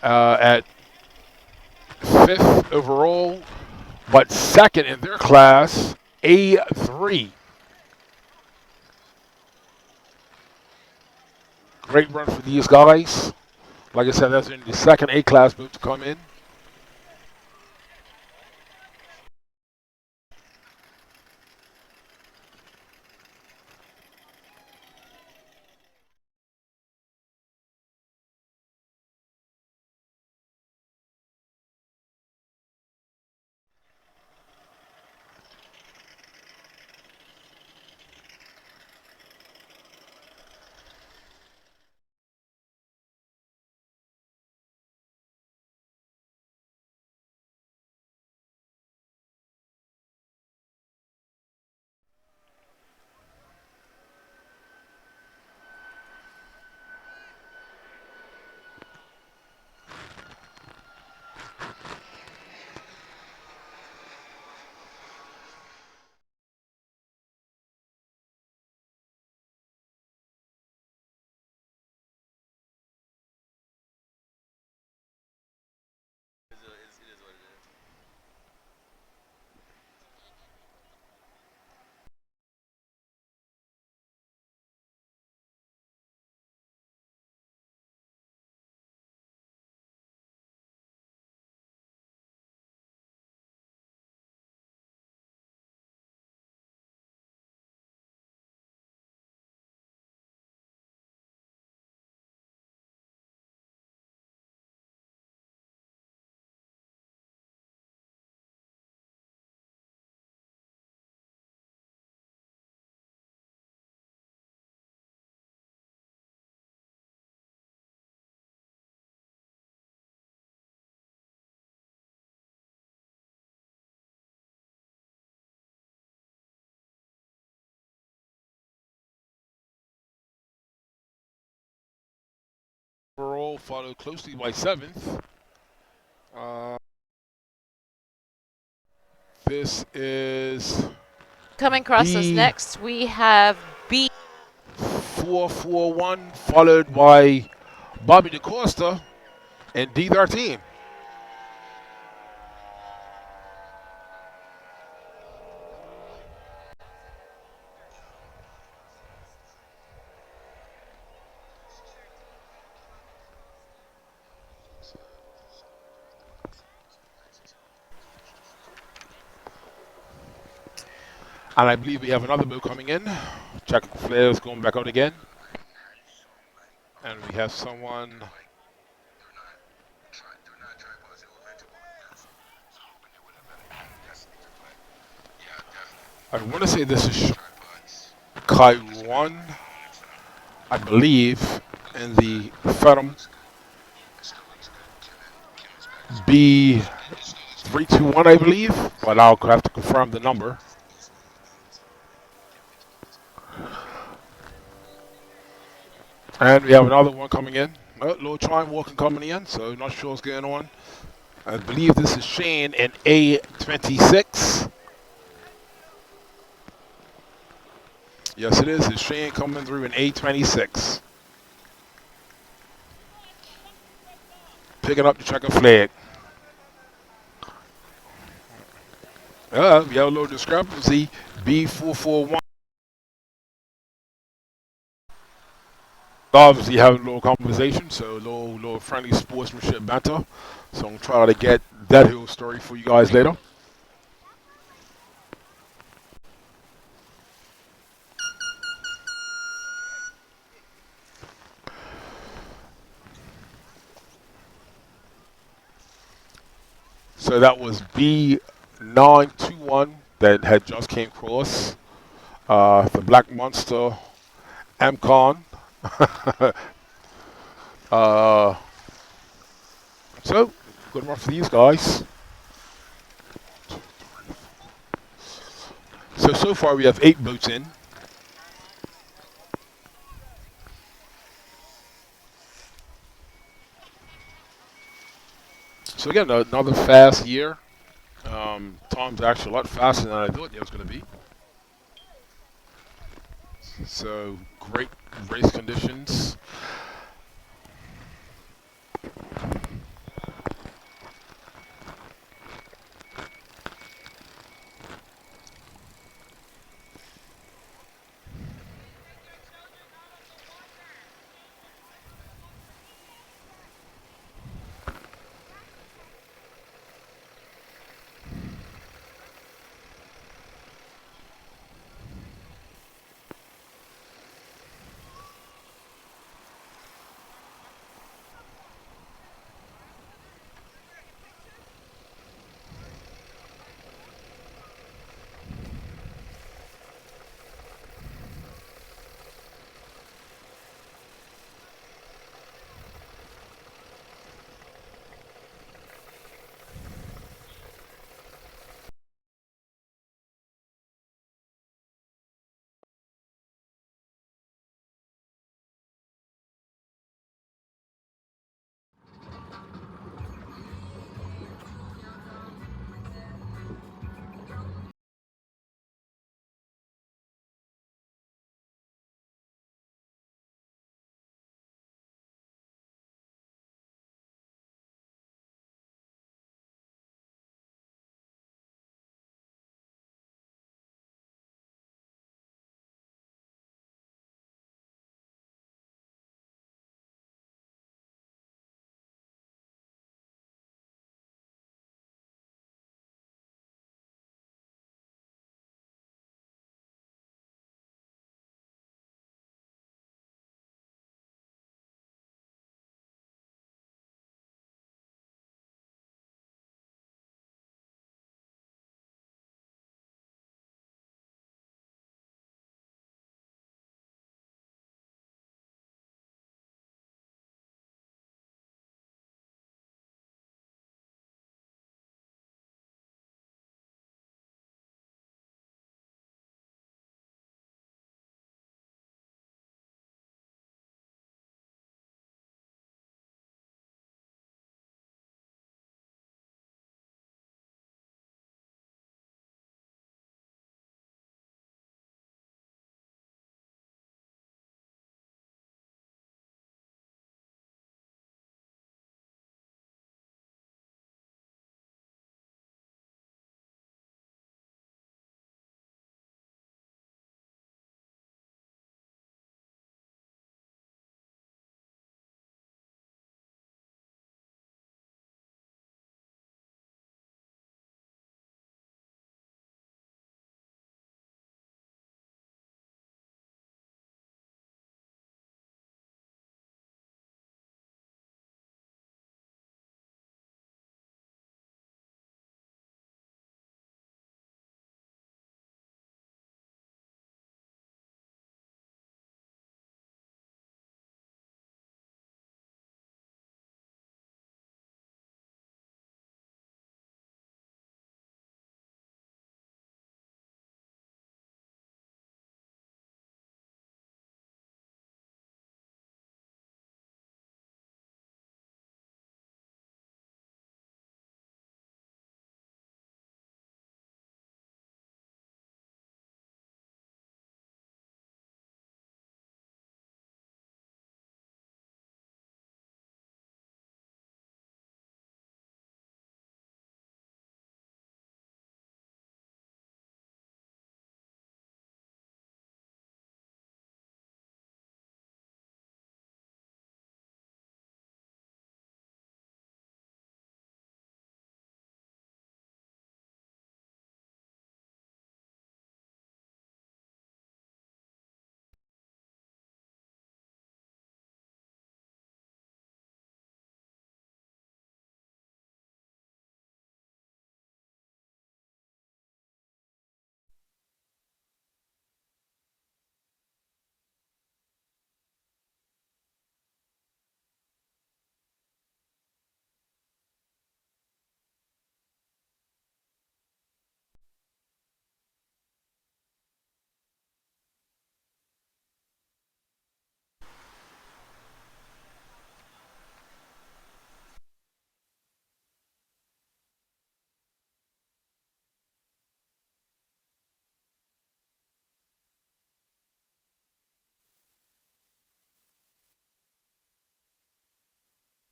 at fifth overall, but second in their class, A3. Great run for these guys. Like I said, that's the second A-class boat to come in. overall, followed closely by 7th. Uh, this is Coming across us B next, we have B. 441, followed by Bobby DaCosta and D13. And I believe we have another boat coming in. Check flares going back out again. And we have someone. I want to say this is Kai 1, I believe, in the Fedum B321, I believe, but I'll have to confirm the number. And we have another one coming in. Little Trine walking coming in, so not sure what's going on. I believe this is Shane in A26. Yes, it is. It's Shane coming through in A26. Picking up the checker flag. We have a little discrepancy. B441. Obviously having a little conversation, so a little friendly sportsmanship banter. So I'm trying to get that whole story for you guys later. So that was B921 that had just came across. The Black Monster MCon. uh, so, good run for these guys. So far we have 8 boats in. So again, another fast year. Time's actually a lot faster than I thought it was going to be. So great race conditions.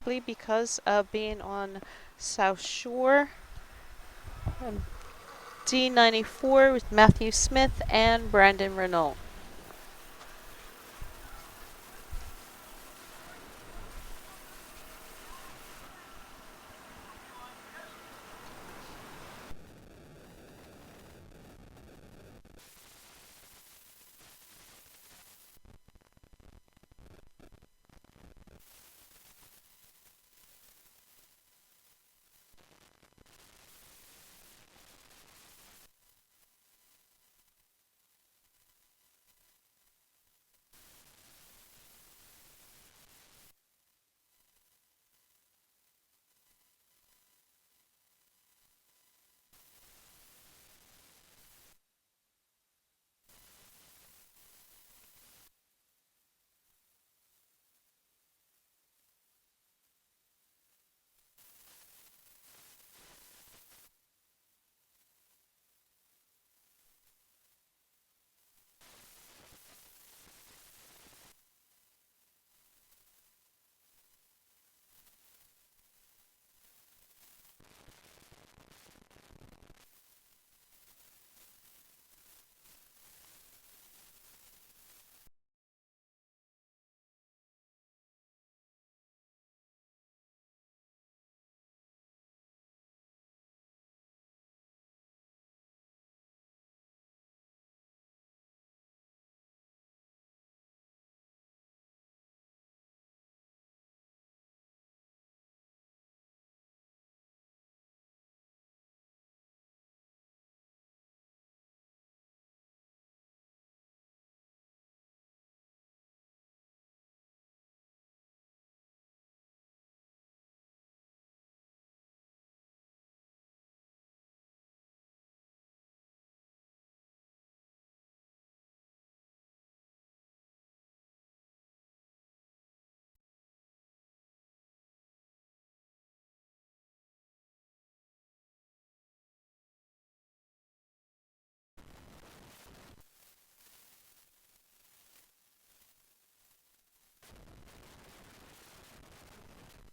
because of being on South Shore. D94 with Matthew Smith and Brandon Renault.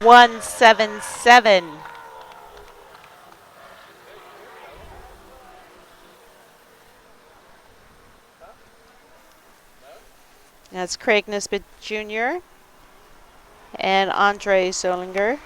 .177. That's Craig Nisbet Jr. and Andre Solinger.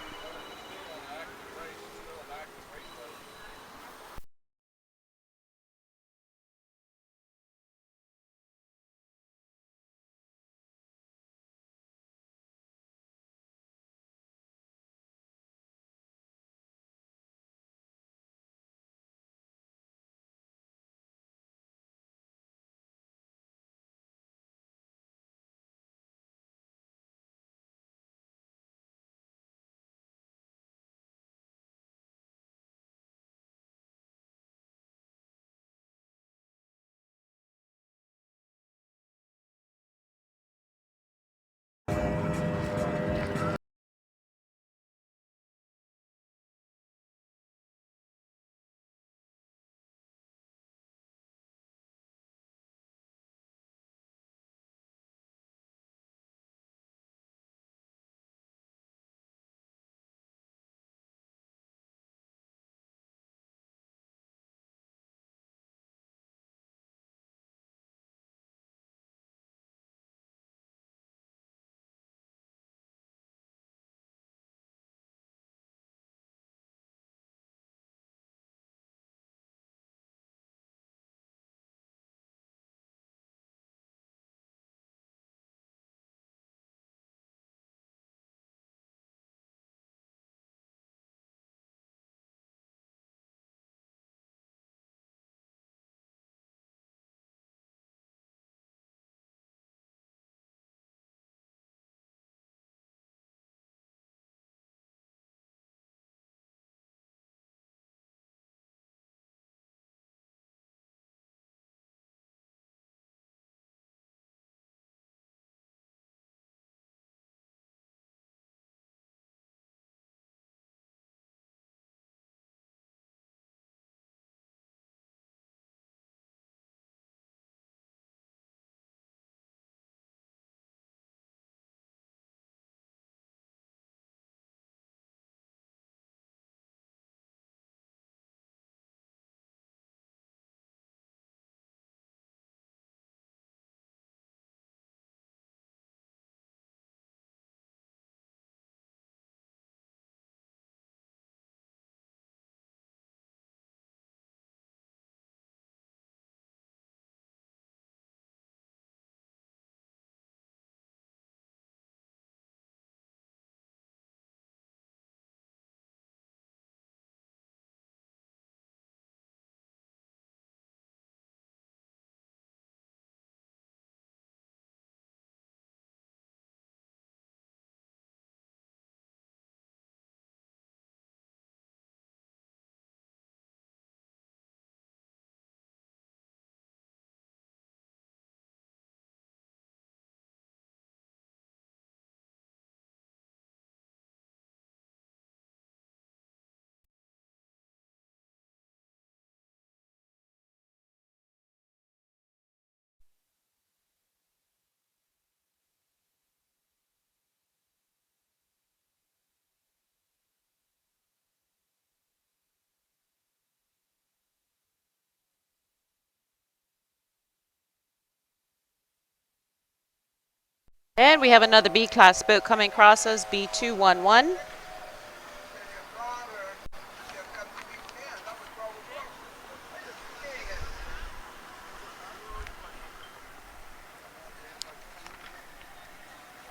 And we have another B-class boat coming across us, B211.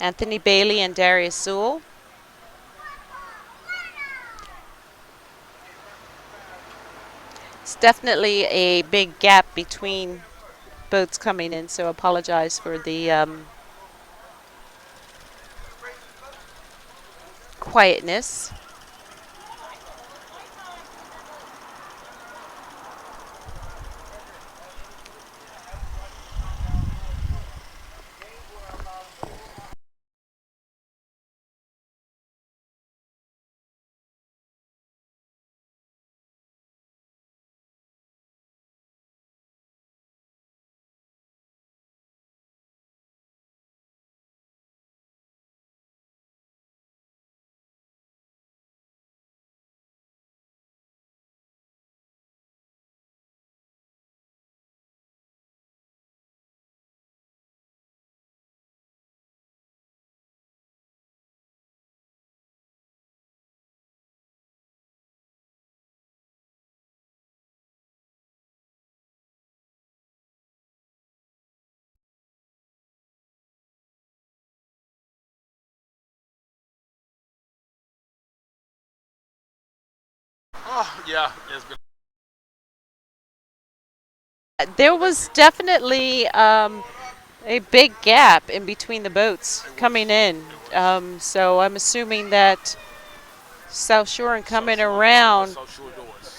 Anthony Bailey and Darius Sewell. It's definitely a big gap between boats coming in, so apologize for the quietness. Oh yeah, it's been. There was definitely a big gap in between the boats coming in. So I'm assuming that South Shore and coming around.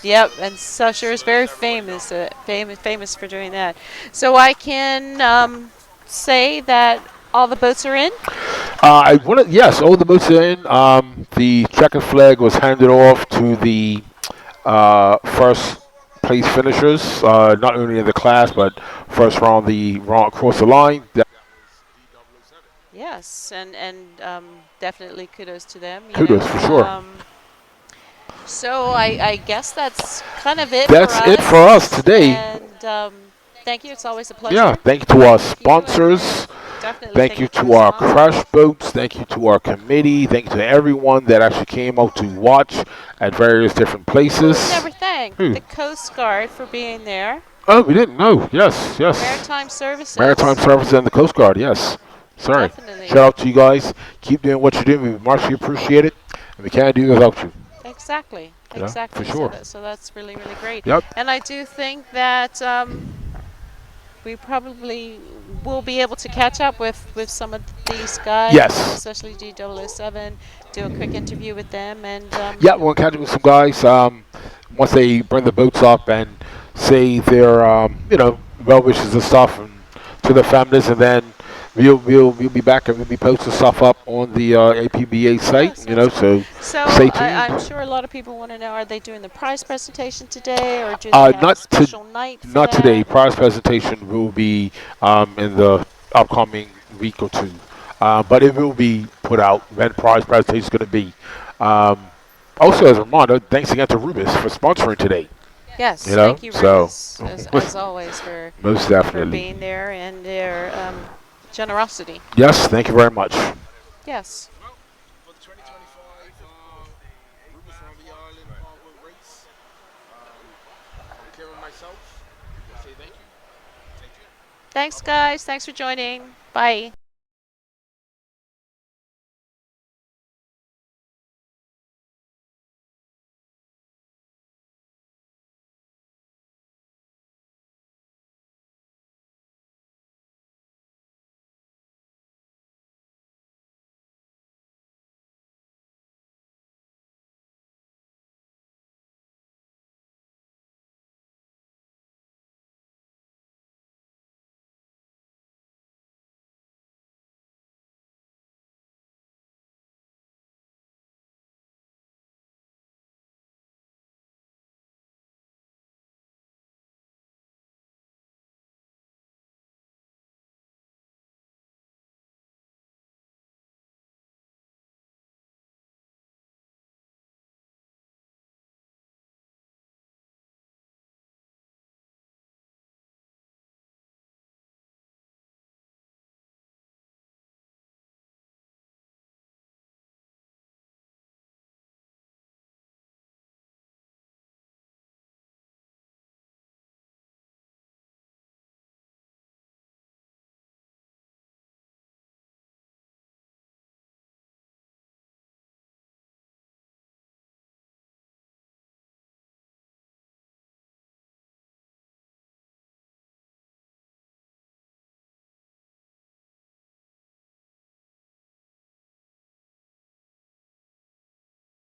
Yep, and South Shore is very famous, famous for doing that. So I can say that all the boats are in. I want to, yes, all the boats are in. The checkered flag was handed off to the first place finishers, not only in the class but first round the round across the line. Yes, and definitely kudos to them. Kudos for sure. So I guess that's kind of it for That's it for us us. today. And thank you. It's always a Yeah, pleasure thank you to our with you. And sponsors. definitely Thank thank you you for to the our sponsors. crash boats. Thank you to our committee. Thank you to everyone that actually came out to watch at various different Who we places. never thanked Who? the Coast Guard for being there. Oh, we didn't know. Yes, yes. Maritime Maritime Services. Services and the Coast Guard. Yes. Sorry. Definitely. Shout out to you guys. Keep doing what you're doing. We muchly appreciate it, and we can't do without you. Exactly. You know, for Exactly. So sure. that's really great. Yep. And I do think that we probably will be able to catch up with some of these guys, Yes. especially D007, do a quick interview with them, and Yeah, we'll catch up with some guys once they bring the boats up and say their well wishes and stuff and to their families, and then we'll be back and we'll be posting stuff up on the APBA yeah, site. sounds good. So So stay I'm tuned. sure a lot of people want to know: are they doing the prize presentation today, or do they have a special night for Not today. that? Prize presentation will be in the upcoming week or two, but it will be put out when prize presentation is going to be. Um, Also, as a reminder, thanks again to Rubis for sponsoring today. Yes, thank you, So Rubis, as always, most for definitely. being there and their generosity. Yes, thank you very much. Yes. For the 2025 Rubis from the Island Powerboat Race, I'm Karen myself. I say thank you. Take care. Thanks, guys. Thanks for joining. Bye.